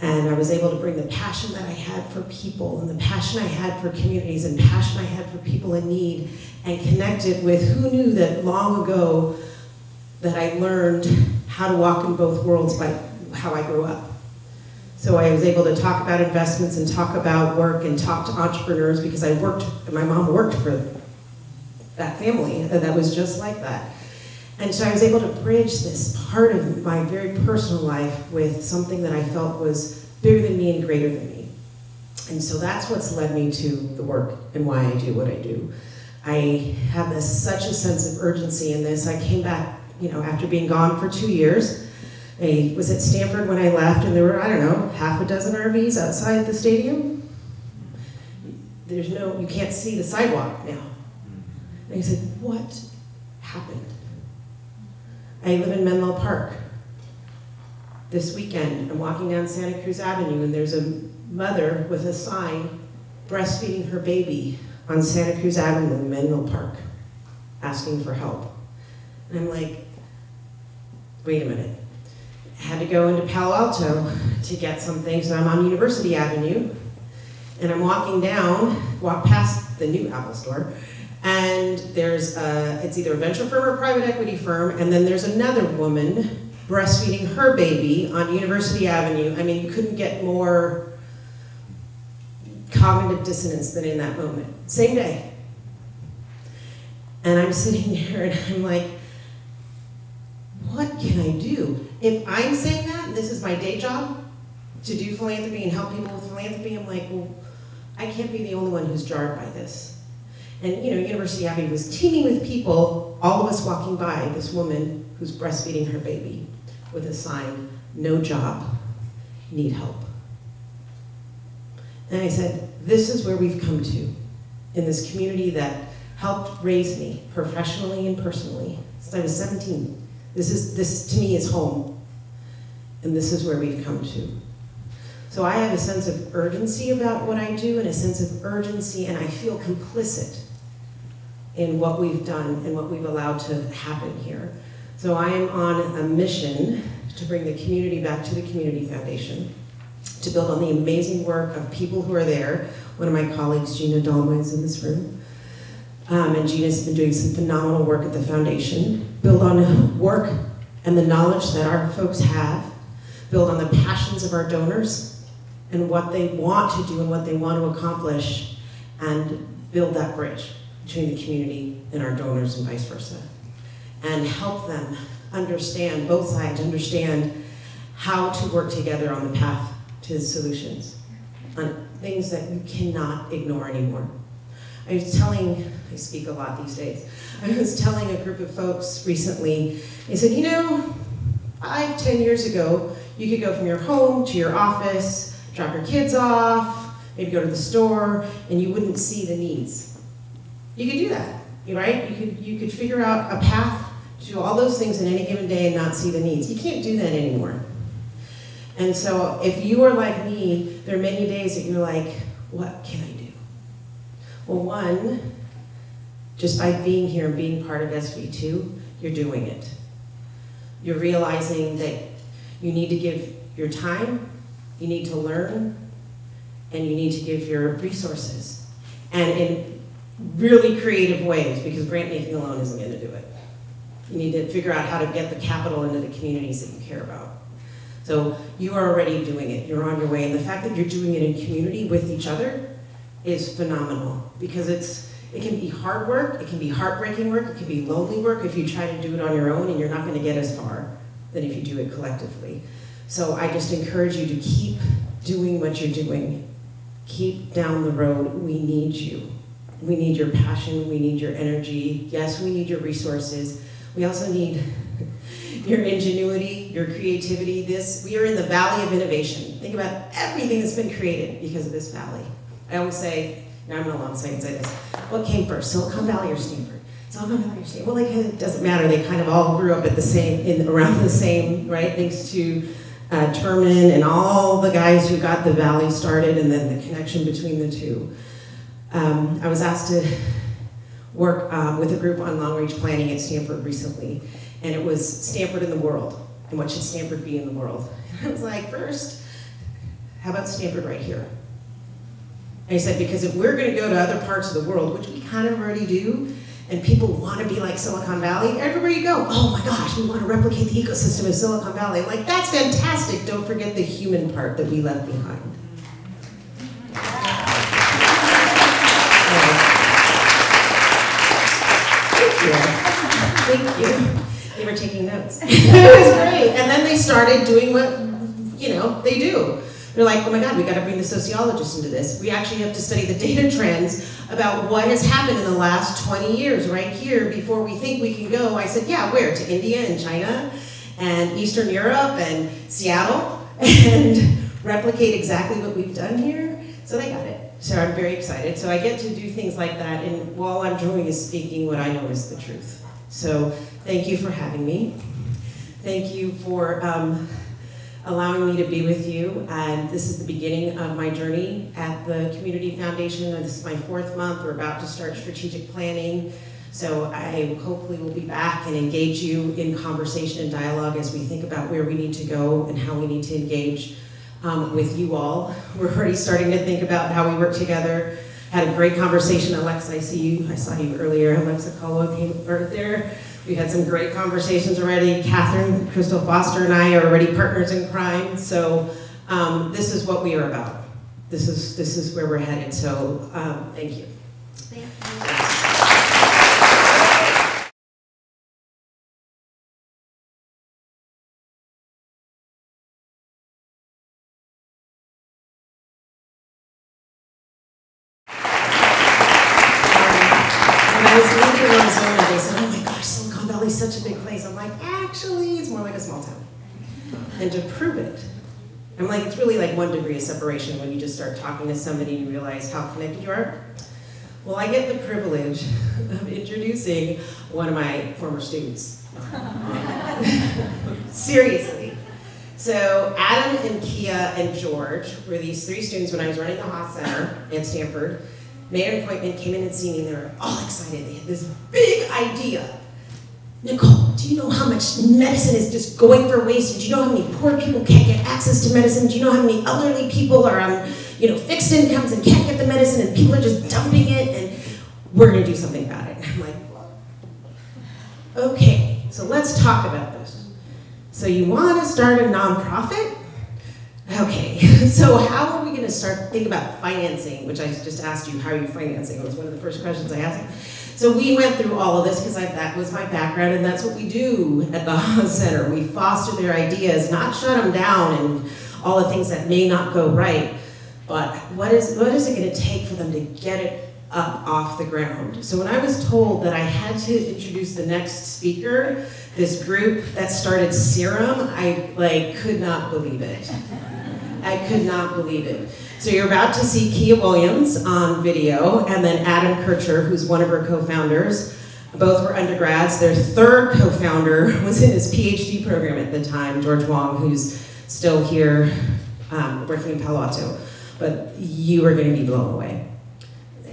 And I was able to bring the passion that I had for people, and the passion I had for communities, and passion I had for people in need, and connect it with who knew that long ago that I learned how to walk in both worlds by how I grew up. So I was able to talk about investments and talk about work and talk to entrepreneurs because my mom worked for that family that was just like that. And so I was able to bridge this part of my very personal life with something that I felt was bigger than me and greater than me. And so that's what's led me to the work and why I do what I do. I have such a sense of urgency in this. I came back, after being gone for 2 years. I was at Stanford when I left, and there were, I don't know, half a dozen RVs outside the stadium. You can't see the sidewalk now. And I said, what happened? I live in Menlo Park. This weekend, I'm walking down Santa Cruz Avenue, and there's a mother with a sign breastfeeding her baby on Santa Cruz Avenue in Menlo Park, asking for help. And I'm like, wait a minute. I had to go into Palo Alto to get something, so I'm on University Avenue, and I'm walk past the new Apple store, and there's it's either a venture firm or a private equity firm, and then there's another woman breastfeeding her baby on University Avenue. I mean, you couldn't get more cognitive dissonance than in that moment. Same day. And I'm sitting there and I'm like, what can I do? If I'm saying that, and this is my day job, to do philanthropy and help people with philanthropy, I'm like, well, I can't be the only one who's jarred by this. And University Avenue was teeming with people, all of us walking by this woman who's breastfeeding her baby with a sign, no job, need help. And I said, this is where we've come to in this community that helped raise me professionally and personally since I was 17. This to me is home, and this is where we've come to. So I have a sense of urgency about what I do, and a sense of urgency, and I feel complicit in what we've done and what we've allowed to happen here. So I am on a mission to bring the community back to the Community Foundation, to build on the amazing work of people who are there. One of my colleagues, Gina Dalma, is in this room. And Gina's been doing some phenomenal work at the foundation. Build on work and the knowledge that our folks have. Build on the passions of our donors and what they want to do and what they want to accomplish, and build that bridge between the community and our donors and vice versa. And help them understand, both sides understand how to work together on the path to solutions, on things that you cannot ignore anymore. I speak a lot these days. I was telling a group of folks recently, they said, 5-10 years ago, you could go from your home to your office, drop your kids off, maybe go to the store, and you wouldn't see the needs. You could do that, right? You could figure out a path to all those things in any given day and not see the needs. You can't do that anymore. And so if you are like me, there are many days that you're like, what can I do? Well, one, just by being here and being part of SV2, you're doing it. You're realizing that you need to give your time, you need to learn, and you need to give your resources. And in really creative ways, because grant making alone isn't going to do it. You need to figure out how to get the capital into the communities that you care about. So you are already doing it, you're on your way, and the fact that you're doing it in community with each other is phenomenal, because it can be hard work, it can be heartbreaking work, it can be lonely work if you try to do it on your own, and you're not going to get as far than if you do it collectively. So I just encourage you to keep doing what you're doing. Keep down the road. We need you. We need your passion, we need your energy. Yes, we need your resources. We also need your ingenuity, your creativity. We are in the valley of innovation. Think about everything that's been created because of this valley. I always say, Now I'm gonna say this. What came first, Silicon Valley or Stanford? Silicon Valley or Stanford? Well, it doesn't matter. They kind of all grew up at the same, around the same, right? Thanks to Terman and all the guys who got the Valley started, and then the connection between the two. I was asked to work with a group on long-range planning at Stanford recently, and it was Stanford in the world, and what should Stanford be in the world? And I was like, first, how about Stanford right here? And I said, because if we're gonna go to other parts of the world, which we kind of already do, and people want to be like Silicon Valley, everywhere you go, oh my gosh, we want to replicate the ecosystem of Silicon Valley. I'm like, that's fantastic. Don't forget the human part that we left behind. Thank you. They were taking notes. It was great. And then they started doing what, they do. They're like, oh my God, we got to bring the sociologists into this. We actually have to study the data trends about what has happened in the last 20 years right here before we think we can go. I said, yeah, where? To India and China and Eastern Europe and Seattle and replicate exactly what we've done here? So they got it. So I'm very excited. So I get to do things like that, and all I'm doing is speaking what I know is the truth. So thank you for having me. Thank you for allowing me to be with you, and this is the beginning of my journey at the Community Foundation. This is my 4th month. We're about to start strategic planning, so I hopefully will be back and engage you in conversation and dialogue as we think about where we need to go and how we need to engage with you all. We're already starting to think about how we work together. Had a great conversation. Alexa, I saw you earlier. Alexa Caldwell came right there. We had some great conversations already. Catherine, Crystal Foster, and I are already partners in crime. So this is what we are about. This is where we're headed. So thank you. Thank you. They said, oh my gosh, Silicon Valley's such a big place. I'm like, actually, it's more like a small town. And to prove it, I'm like, it's really like 1 degree of separation when you just start talking to somebody and you realize how connected you are. Well, I get the privilege of introducing one of my former students. Seriously. So Adam and Kia and George were these 3 students when I was running the Haas Center at Stanford. Made an appointment, came in and seen me, and they were all excited. They had this big idea. Nicole, do you know how much medicine is just going for waste? Do you know how many poor people can't get access to medicine? Do you know how many elderly people are on, fixed incomes and can't get the medicine, and people are just dumping it, and we're gonna do something about it. And I'm like, okay, so let's talk about this. So you wanna start a nonprofit? Okay, so how are we going to start thinking about financing, which I just asked you, how are you financing? It was one of the first questions I asked. So we went through all of this because that was my background, and that's what we do at the Haas Center. We foster their ideas, not shut them down and all the things that may not go right, but what is it going to take for them to get it up off the ground? So when I was told that I had to introduce the next speaker, this group that started Serum, I could not believe it. I could not believe it. So you're about to see Kia Williams on video, and then Adam Kircher, who's one of her co-founders. Both were undergrads. Their 3rd co-founder was in his PhD program at the time, George Wong, who's still here working in Palo Alto. But you are going to be blown away.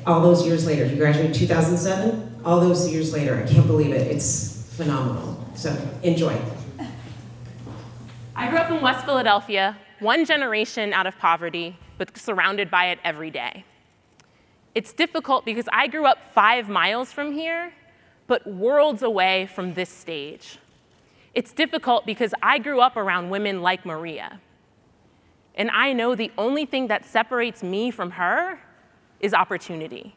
All those years later, you graduated 2007? All those years later, I can't believe it. It's phenomenal. So enjoy. I grew up in West Philadelphia, 1 generation out of poverty, but surrounded by it every day. It's difficult because I grew up 5 miles from here, but worlds away from this stage. It's difficult because I grew up around women like Maria. And I know the only thing that separates me from her is opportunity.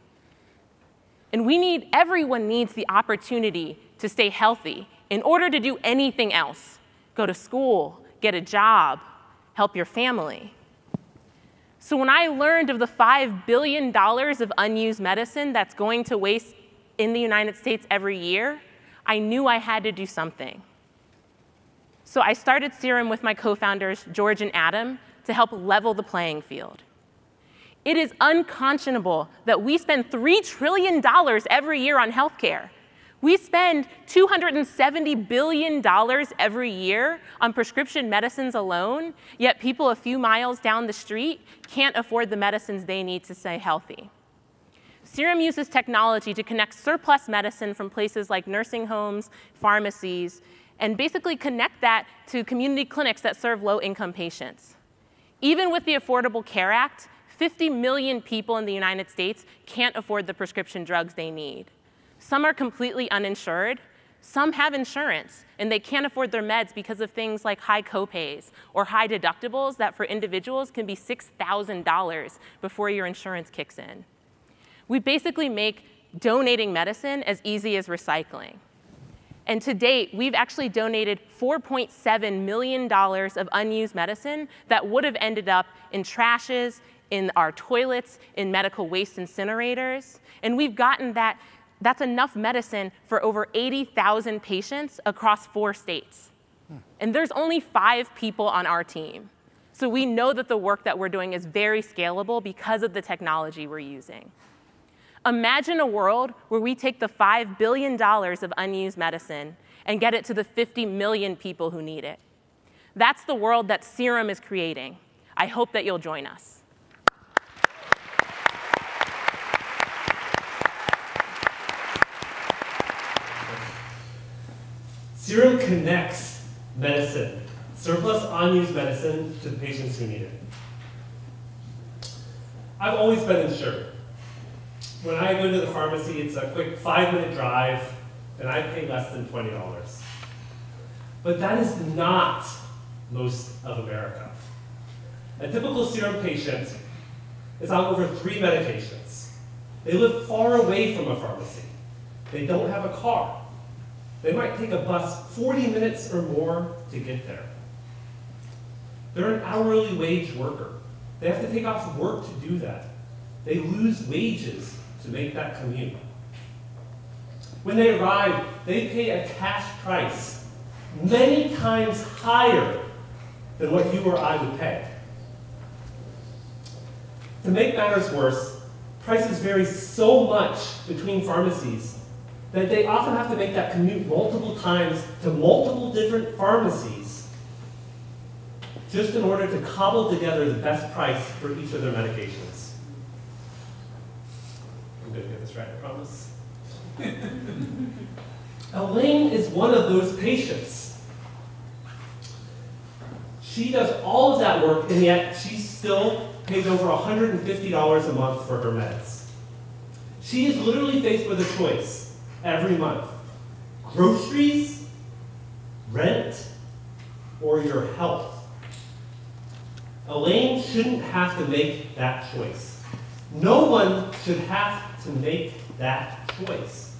And everyone needs the opportunity to stay healthy in order to do anything else. Go to school, get a job, help your family. So when I learned of the $5 billion of unused medicine that's going to waste in the United States every year, I knew I had to do something. So I started Serum with my co-founders, George and Adam, to help level the playing field. It is unconscionable that we spend $3 trillion every year on healthcare. We spend $270 billion every year on prescription medicines alone, yet people a few miles down the street can't afford the medicines they need to stay healthy. Serum uses technology to connect surplus medicine from places like nursing homes, pharmacies, and basically connect that to community clinics that serve low-income patients. Even with the Affordable Care Act, 50 million people in the United States can't afford the prescription drugs they need. Some are completely uninsured. Some have insurance, and they can't afford their meds because of things like high copays or high deductibles that for individuals can be $6,000 before your insurance kicks in. We basically make donating medicine as easy as recycling. And to date, we've actually donated $4.7 million of unused medicine that would have ended up in trashes, in our toilets, in medical waste incinerators. And we've gotten that's enough medicine for over 80,000 patients across 4 states. And there's only 5 people on our team. So we know that the work that we're doing is very scalable because of the technology we're using. Imagine a world where we take the $5 billion of unused medicine and get it to the 50 million people who need it. That's the world that Serum is creating. I hope that you'll join us. Serum connects medicine, surplus unused medicine, to the patients who need it. I've always been insured. When I go to the pharmacy, it's a quick 5-minute drive, and I pay less than $20. But that is not most of America. A typical Serum patient is on over 3 medications. They live far away from a pharmacy. They don't have a car. They might take a bus 40 minutes or more to get there. They're an hourly wage worker. They have to take off work to do that. They lose wages to make that commute. When they arrive, they pay a cash price many times higher than what you or I would pay. To make matters worse, prices vary so much between pharmacies that they often have to make that commute multiple times to multiple different pharmacies just in order to cobble together the best price for each of their medications. I'm going to get this right, I promise. Elaine is one of those patients. She does all of that work, and yet she still pays over $150 a month for her meds. She is literally faced with a choice every month: groceries, rent, or your health. Elaine shouldn't have to make that choice. No one should have to make that choice.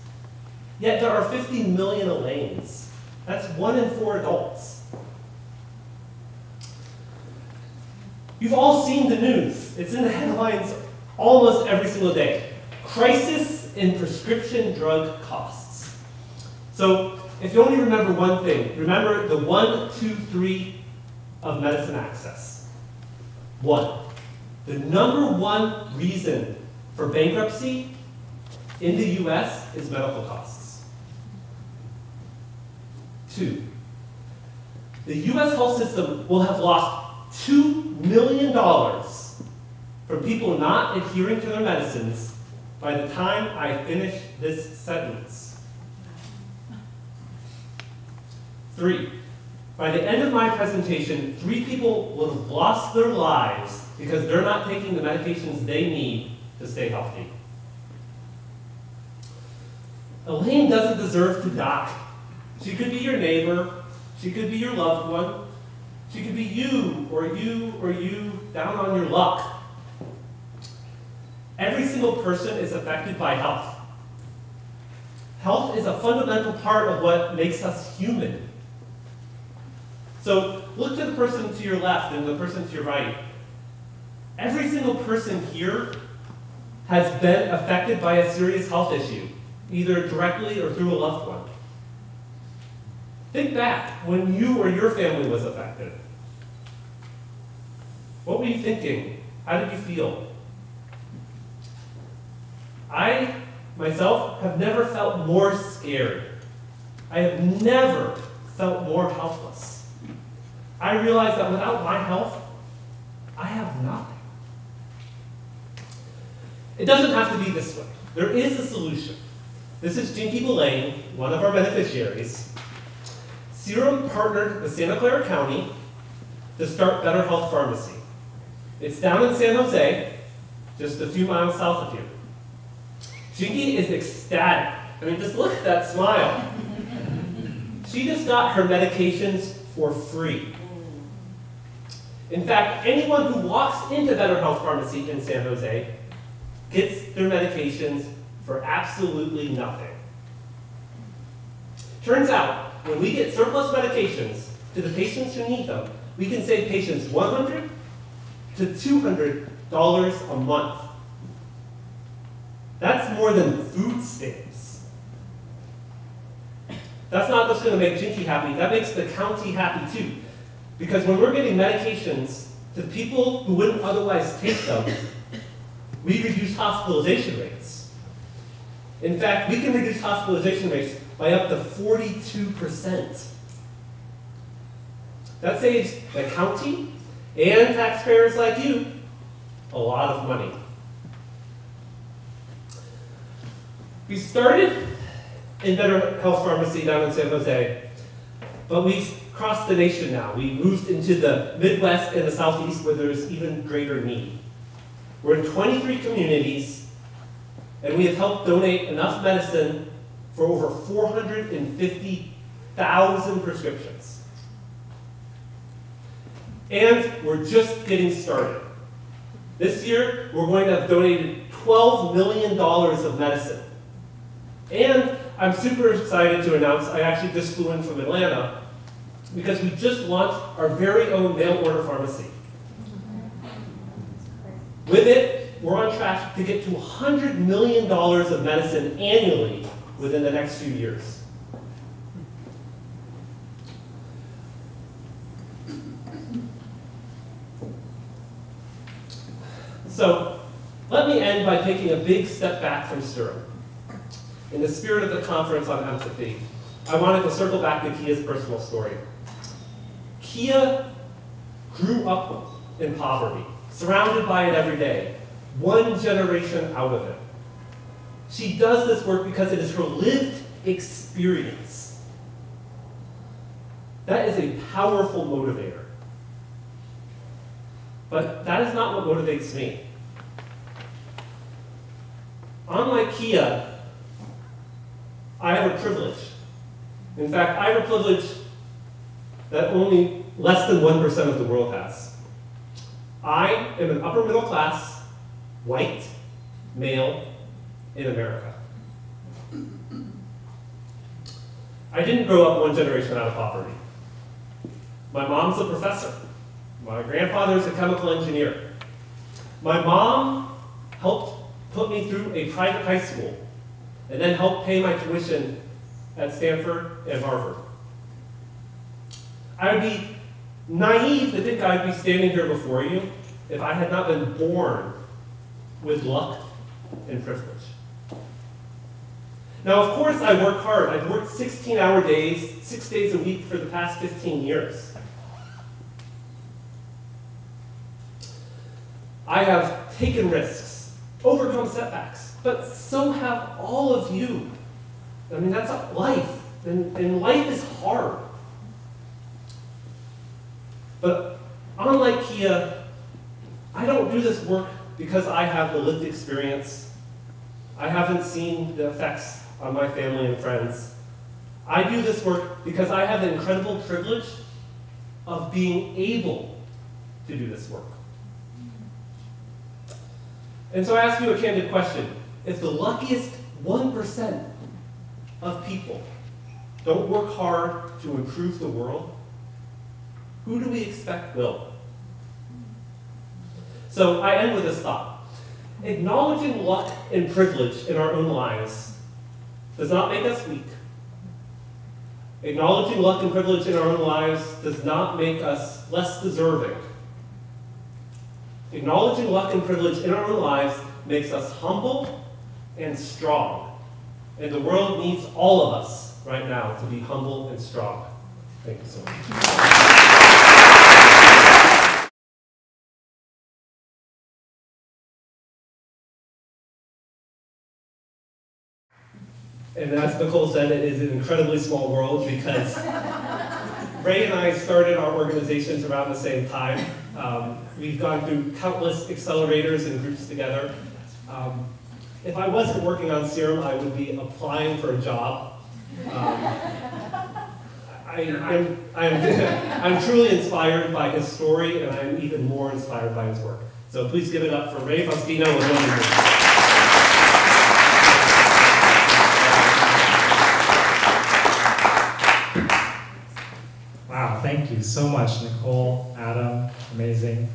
Yet there are 50 million Elaines. That's 1 in 4 adults. You've all seen the news. It's in the headlines almost every single day. Crisis in prescription drug costs. So if you only remember one thing, remember the 1, 2, 3 of medicine access. 1, the #1 reason for bankruptcy in the US is medical costs. 2, the US health system will have lost $2 million from people not adhering to their medicines by the time I finish this sentence. 3, by the end of my presentation, 3 people will have lost their lives because they're not taking the medications they need to stay healthy. Elaine doesn't deserve to die. She could be your neighbor, she could be your loved one, she could be you or you down on your luck. Every single person is affected by health. Health is a fundamental part of what makes us human. So look to the person to your left and the person to your right. Every single person here has been affected by a serious health issue, either directly or through a loved one. Think back when you or your family was affected. What were you thinking? How did you feel? I, myself, have never felt more scared. I have never felt more helpless. I realize that without my health, I have nothing. It doesn't have to be this way. There is a solution. This is Jinky Belaine, one of our beneficiaries. Serum partnered with Santa Clara County to start Better Health Pharmacy. It's down in San Jose, just a few miles south of here. Jinky is ecstatic. I mean, just look at that smile. She just got her medications for free. In fact, anyone who walks into Better Health Pharmacy in San Jose gets their medications for absolutely nothing. Turns out, when we get surplus medications to the patients who need them, we can save patients $100 to $200 a month. That's more than food stamps. That's not just going to make Jinky happy, that makes the county happy too. Because when we're getting medications to people who wouldn't otherwise take them, we reduce hospitalization rates. In fact, we can reduce hospitalization rates by up to 42%. That saves the county and taxpayers like you a lot of money. We started in Better Health Pharmacy down in San Jose, but we've crossed the nation now. We moved into the Midwest and the Southeast where there's even greater need. We're in 23 communities, and we have helped donate enough medicine for over 450,000 prescriptions. And we're just getting started. This year, we're going to have donated $12 million of medicine. And I'm super excited to announce, I actually just flew in from Atlanta, because we just launched our very own mail order pharmacy. With it, we're on track to get to $100 million of medicine annually within the next few years. So, let me end by taking a big step back from Stirrup. In the spirit of the conference on empathy, I wanted to circle back to Kia's personal story. Kia grew up in poverty, surrounded by it every day, one generation out of it. She does this work because it is her lived experience. That is a powerful motivator. But that is not what motivates me. Unlike Kia, I have a privilege. In fact, I have a privilege that only less than 1% of the world has. I am an upper middle class, white, male in America. I didn't grow up one generation out of poverty. My mom's a professor. My grandfather's a chemical engineer. My mom helped put me through a private high school and then helped pay my tuition at Stanford and Harvard. I would be naive to think I'd be standing here before you if I had not been born with luck and privilege. Now, of course, I work hard. I've worked 16-hour days, 6 days a week for the past 15 years. I have taken risks, overcome setbacks, but so have all of you. I mean, that's life, and life is hard. But unlike Kia, I don't do this work because I have the lived experience. I haven't seen the effects on my family and friends. I do this work because I have the incredible privilege of being able to do this work. And so I ask you a candid question. If the luckiest 1% of people don't work hard to improve the world, who do we expect will? So I end with this thought. Acknowledging luck and privilege in our own lives does not make us weak. Acknowledging luck and privilege in our own lives does not make us less deserving. Acknowledging luck and privilege in our own lives makes us humble and strong. And the world needs all of us right now to be humble and strong. Thank you so much. And as Nicole said, it is an incredibly small world because Ray and I started our organizations around the same time. We've gone through countless accelerators and groups together. If I wasn't working on Serum, I would be applying for a job. I'm truly inspired by his story, and I'm even more inspired by his work. So please give it up for Ray Faustino and Wendy. Wow, thank you so much, Nicole, Adam, amazing.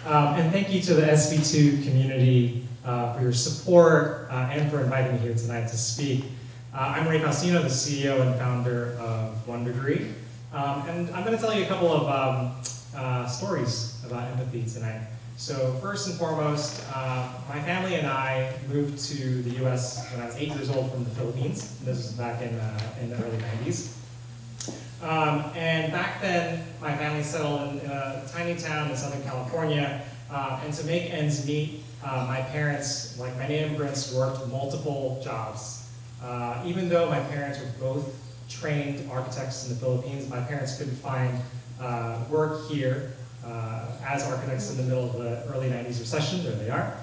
And thank you to the SV2 community for your support and for inviting me here tonight to speak. I'm Ray Faustino, the CEO and founder of One Degree. And I'm going to tell you a couple of stories about empathy tonight. So first and foremost, my family and I moved to the US when I was 8 years old from the Philippines. This was back in the early 90s. And back then, my family settled in a tiny town in Southern California, and to make ends meet, my parents, like many immigrants, worked multiple jobs. Even though my parents were both trained architects in the Philippines, my parents couldn't find work here as architects in the middle of the early 90s recession. There they are.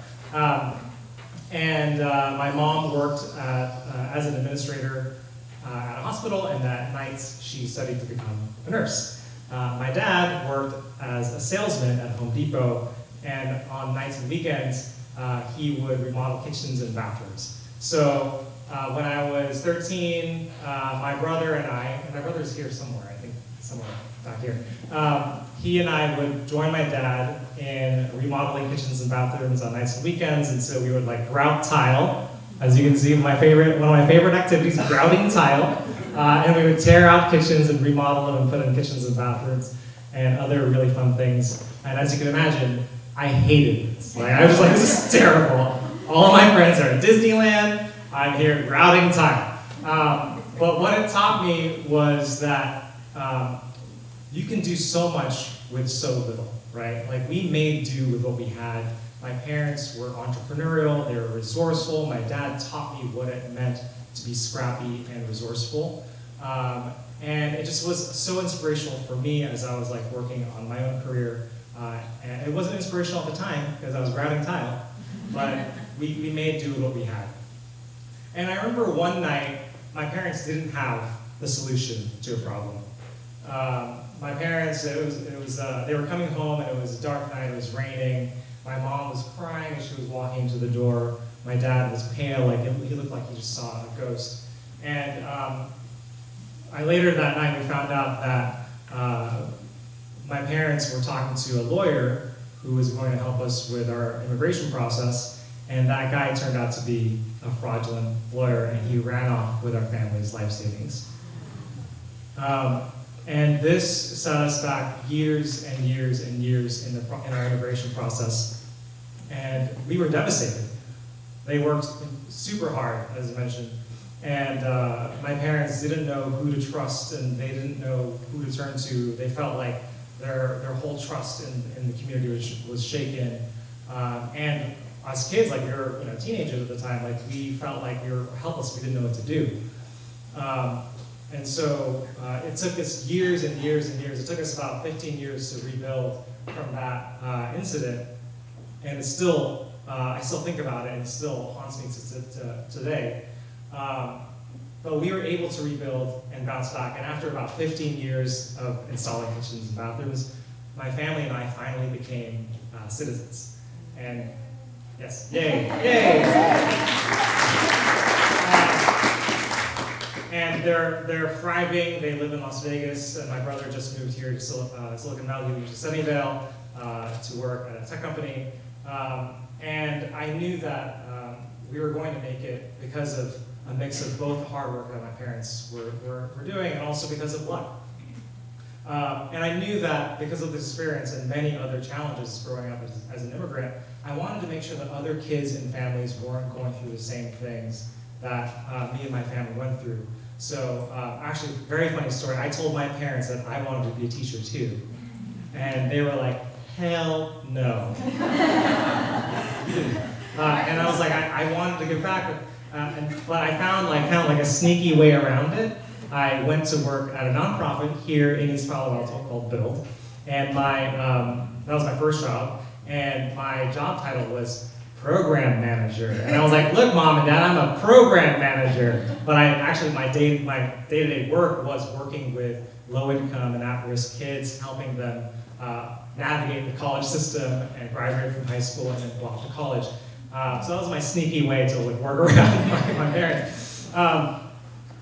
And my mom worked as an administrator at a hospital, and at nights she studied to become a nurse. My dad worked as a salesman at Home Depot, and on nights and weekends he would remodel kitchens and bathrooms. So when I was 13, my brother and I, and my brother's here somewhere, I think somewhere back here, he and I would join my dad in remodeling kitchens and bathrooms on nights and weekends, and so we would like grout tile. As you can see, one of my favorite activities, grouting tile. And we would tear out kitchens and remodel them and put in kitchens and bathrooms and other really fun things. And as you can imagine, I hated this. Like, I was like, this is terrible. All of my friends are at Disneyland. I'm here grouting tile. But what it taught me was that you can do so much with so little, right? Like, we made do with what we had. My parents were entrepreneurial, they were resourceful. My dad taught me what it meant to be scrappy and resourceful. And it just was so inspirational for me as I was like working on my own career. And it wasn't inspirational at the time because I was grouting tile, but we made do with what we had. And I remember one night, my parents didn't have the solution to a problem. My parents, they were coming home and it was a dark night, it was raining. My mom was crying as she was walking to the door. My dad was pale, like he looked like he just saw a ghost. And later that night we found out that my parents were talking to a lawyer who was going to help us with our immigration process, and that guy turned out to be a fraudulent lawyer, and he ran off with our family's life savings. And this set us back years and years and years in our immigration process. And we were devastated. They worked super hard, as I mentioned. And my parents didn't know who to trust, and they didn't know who to turn to. They felt like their whole trust in the community was shaken. And as kids, like we were teenagers at the time, like we felt like we were helpless. We didn't know what to do. And so it took us years and years and years. It took us about 15 years to rebuild from that incident. And it's still, I still think about it, and it still haunts me today. But we were able to rebuild and bounce back. And after about 15 years of installing kitchens and bathrooms, my family and I finally became citizens. And yes, yay, yay! And they're thriving. They live in Las Vegas, and my brother just moved here to Silicon Valley, which is Sunnyvale, to work at a tech company. And I knew that we were going to make it because of a mix of both the hard work that my parents were doing and also because of luck. And I knew that because of this experience and many other challenges growing up as an immigrant, I wanted to make sure that other kids and families weren't going through the same things that me and my family went through. So actually, very funny story. I told my parents that I wanted to be a teacher too. And they were like, hell no. And I was like, I wanted to give back, but I found kind of like a sneaky way around it. I went to work at a nonprofit here in East Palo Alto called Build, and that was my first job, and my job title was program manager. And I was like, look, Mom and Dad, I'm a program manager. But my day-to-day work was working with low-income and at-risk kids, helping them navigate the college system and graduate from high school and then go off to college. So that was my sneaky way to work around my parents.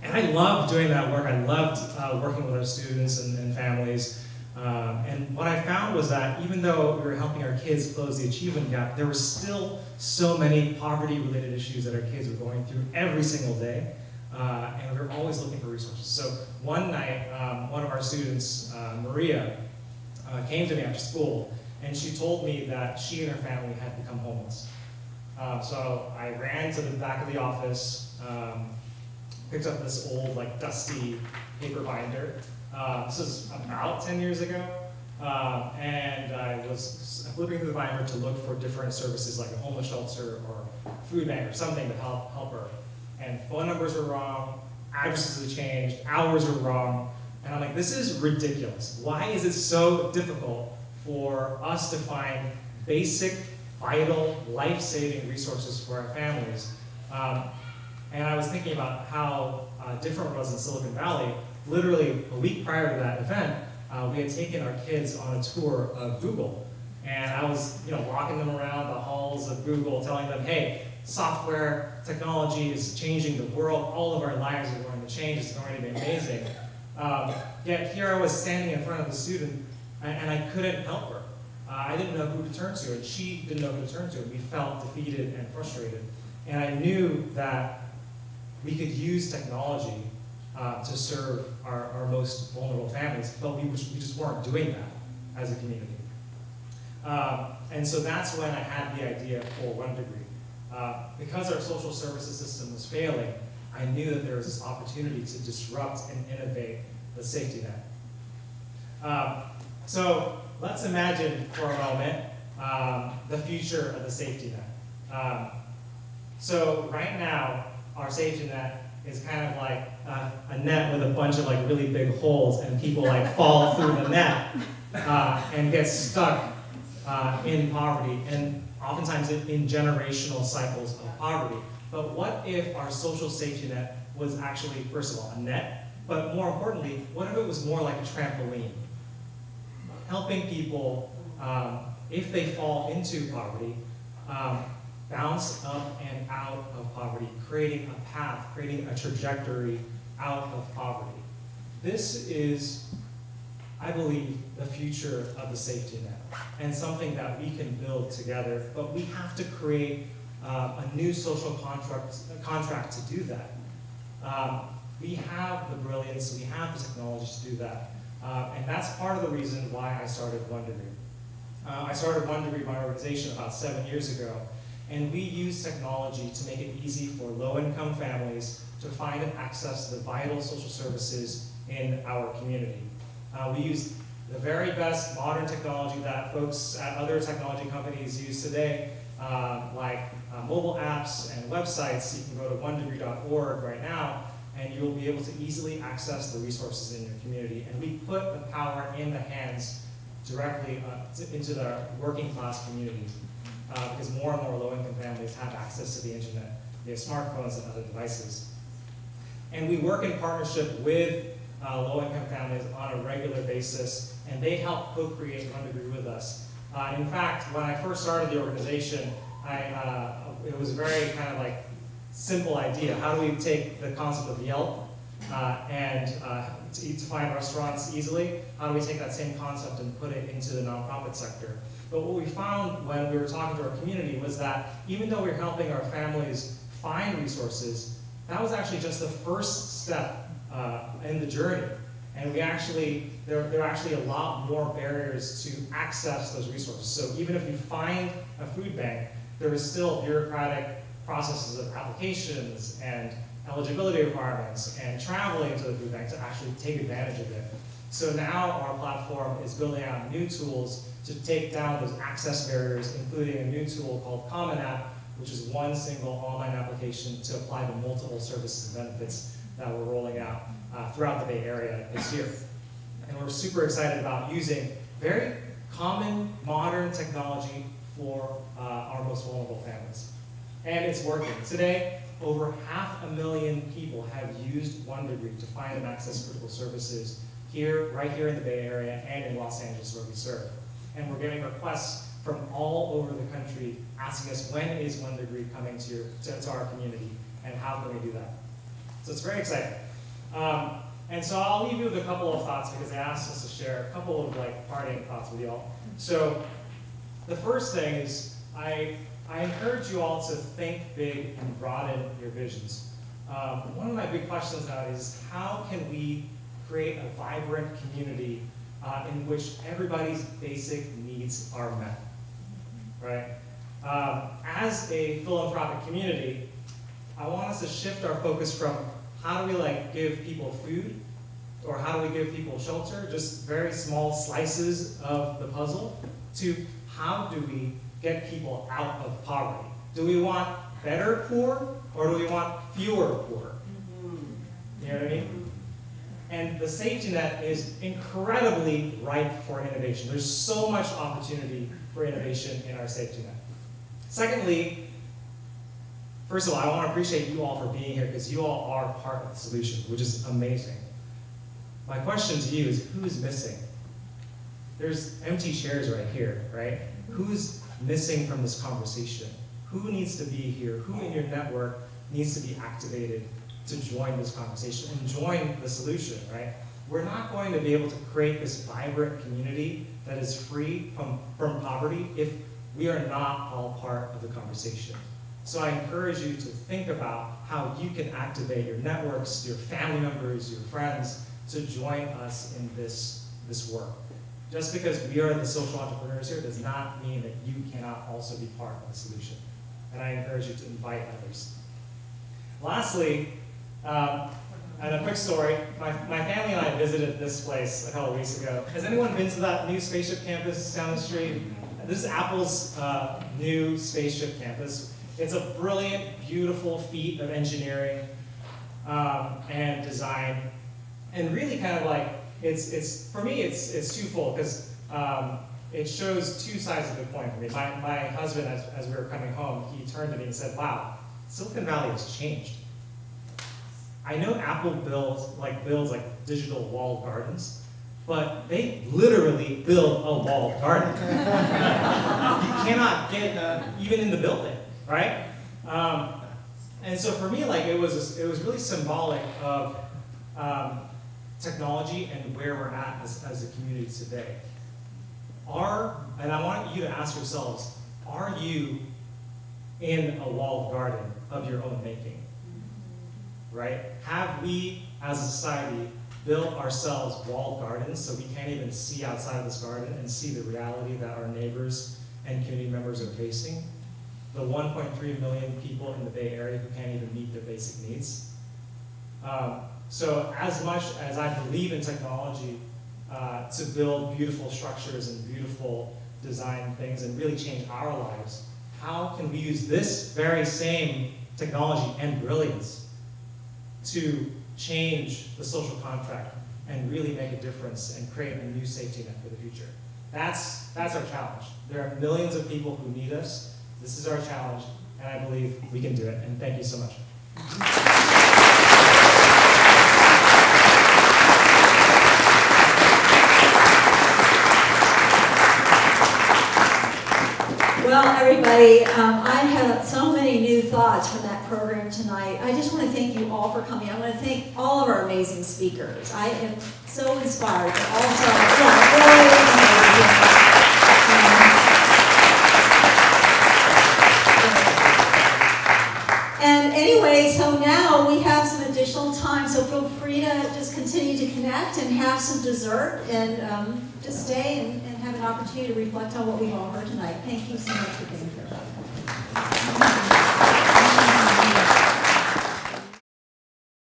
And I loved doing that work. I loved working with our students and families. And what I found was that even though we were helping our kids close the achievement gap, there were still so many poverty-related issues that our kids were going through every single day. And we were always looking for resources. So one night, one of our students, Maria, came to me after school, and she told me that she and her family had become homeless. So I ran to the back of the office, picked up this old, dusty paper binder. This was about 10 years ago, and I was flipping through the binder to look for different services like a homeless shelter or food bank or something to help her. And phone numbers were wrong, addresses had changed, hours were wrong, and I'm like, this is ridiculous. Why is it so difficult for us to find basic, vital, life-saving resources for our families? And I was thinking about how different it was in Silicon Valley. Literally a week prior to that event, we had taken our kids on a tour of Google. And I was walking them around the halls of Google, telling them, hey, software, technology is changing the world. All of our lives are going to change. It's going to be amazing. Yet here I was standing in front of the student, and I couldn't help her. I didn't know who to turn to, and she didn't know who to turn to. We felt defeated and frustrated. And I knew that we could use technology to serve our most vulnerable families, but we just weren't doing that as a community. And so that's when I had the idea for 1 Degree. Because our social services system was failing, I knew that there was this opportunity to disrupt and innovate the safety net. So let's imagine for a moment the future of the safety net. So right now, our safety net is kind of like a net with a bunch of really big holes, and people fall through the net and get stuck in poverty, and oftentimes in generational cycles of poverty. But what if our social safety net was actually, first of all, a net, but more importantly, what if it was more like a trampoline? Helping people, if they fall into poverty, bounce up and out of poverty, creating a path, creating a trajectory out of poverty. This is, I believe, the future of the safety net, and something that we can build together, but we have to create a new social contract to do that. We have the brilliance, we have the technology to do that, and that's part of the reason why I started 1 Degree. I started 1 Degree, my organization, about 7 years ago, and we use technology to make it easy for low-income families to find and access the vital social services in our community. We use the very best modern technology that folks at other technology companies use today, like mobile apps and websites. You can go to 1degree.org right now, and you'll be able to easily access the resources in your community. And we put the power in the hands directly into the working class community, because more and more low-income families have access to the internet via smartphones and other devices. And we work in partnership with low-income families on a regular basis, and they help co-create 1 Degree with us. In fact, when I first started the organization, it was a very kind of simple idea. How do we take the concept of Yelp and to find restaurants easily? How do we take that same concept and put it into the nonprofit sector? But what we found when we were talking to our community was that even though we were helping our families find resources, that was actually just the first step in the journey. And there are actually a lot more barriers to access those resources. So even if you find a food bank, there is still bureaucratic processes of applications and eligibility requirements and traveling to the food bank to actually take advantage of it. So now our platform is building out new tools to take down those access barriers, including a new tool called Common App, which is one single online application to apply the multiple services and benefits that we're rolling out throughout the Bay Area this year. And we're super excited about using very common, modern technology for our most vulnerable families. And it's working. Today, over 500,000 people have used OneDegree to find and access critical services right here in the Bay Area and in Los Angeles where we serve. And we're getting requests from all over the country asking us, when is OneDegree coming to our community, and how can we do that? So it's very exciting. And so I'll leave you with a couple of thoughts because they asked us to share a couple of parting thoughts with y'all. So the first thing is I encourage you all to think big and broaden your visions. One of my big questions now is how can we create a vibrant community in which everybody's basic needs are met, right? As a philanthropic community, I want us to shift our focus from how do we give people food, or how do we give people shelter, just very small slices of the puzzle, to how do we get people out of poverty? Do we want better poor, or do we want fewer poor? You know what I mean? And the safety net is incredibly ripe for innovation. There's so much opportunity for innovation in our safety net. Secondly, first of all, I want to appreciate you all for being here because you all are part of the solution, which is amazing. My question to you is, who is missing? There's empty chairs right here, right? Who's missing from this conversation? Who needs to be here? Who in your network needs to be activated to join this conversation and join the solution, right? We're not going to be able to create this vibrant community that is free from poverty if we are not all part of the conversation. So I encourage you to think about how you can activate your networks, your family members, your friends, to join us in this work. Just because we are the social entrepreneurs here does not mean that you cannot also be part of the solution. And I encourage you to invite others. Lastly, and a quick story, my family and I visited this place a couple of weeks ago. Has anyone been to that new spaceship campus down the street? This is Apple's new spaceship campus. It's a brilliant, beautiful feat of engineering and design. And really kind of for me, it's twofold because it shows two sides of the coin for me. My husband, as we were coming home, he turned to me and said, wow, Silicon Valley has changed. I know Apple builds digital walled gardens, but they literally build a walled garden. You cannot get even in the building, right? And so for me, it was really symbolic of technology and where we're at as a community today. And I want you to ask yourselves, are you in a walled garden of your own making? Right? Have we, as a society, built ourselves walled gardens so we can't even see outside of this garden and see the reality that our neighbors and community members are facing? The 1.3 million people in the Bay Area who can't even meet their basic needs. So as much as I believe in technology to build beautiful structures and beautiful design things and really change our lives, how can we use this very same technology and brilliance to change the social contract and really make a difference and create a new safety net for the future? That's our challenge. There are millions of people who need us. This is our challenge, and I believe we can do it. And thank you so much. Well, everybody, I had so many new thoughts from that program tonight. I just want to thank you all for coming. I want to thank all of our amazing speakers. I am so inspired to also, really amazing. And anyway, anyway, so now we have some additional time, so feel free to just continue to connect and have some dessert and just stay and have an opportunity to reflect on what we've all heard tonight. Thank you so much for being here.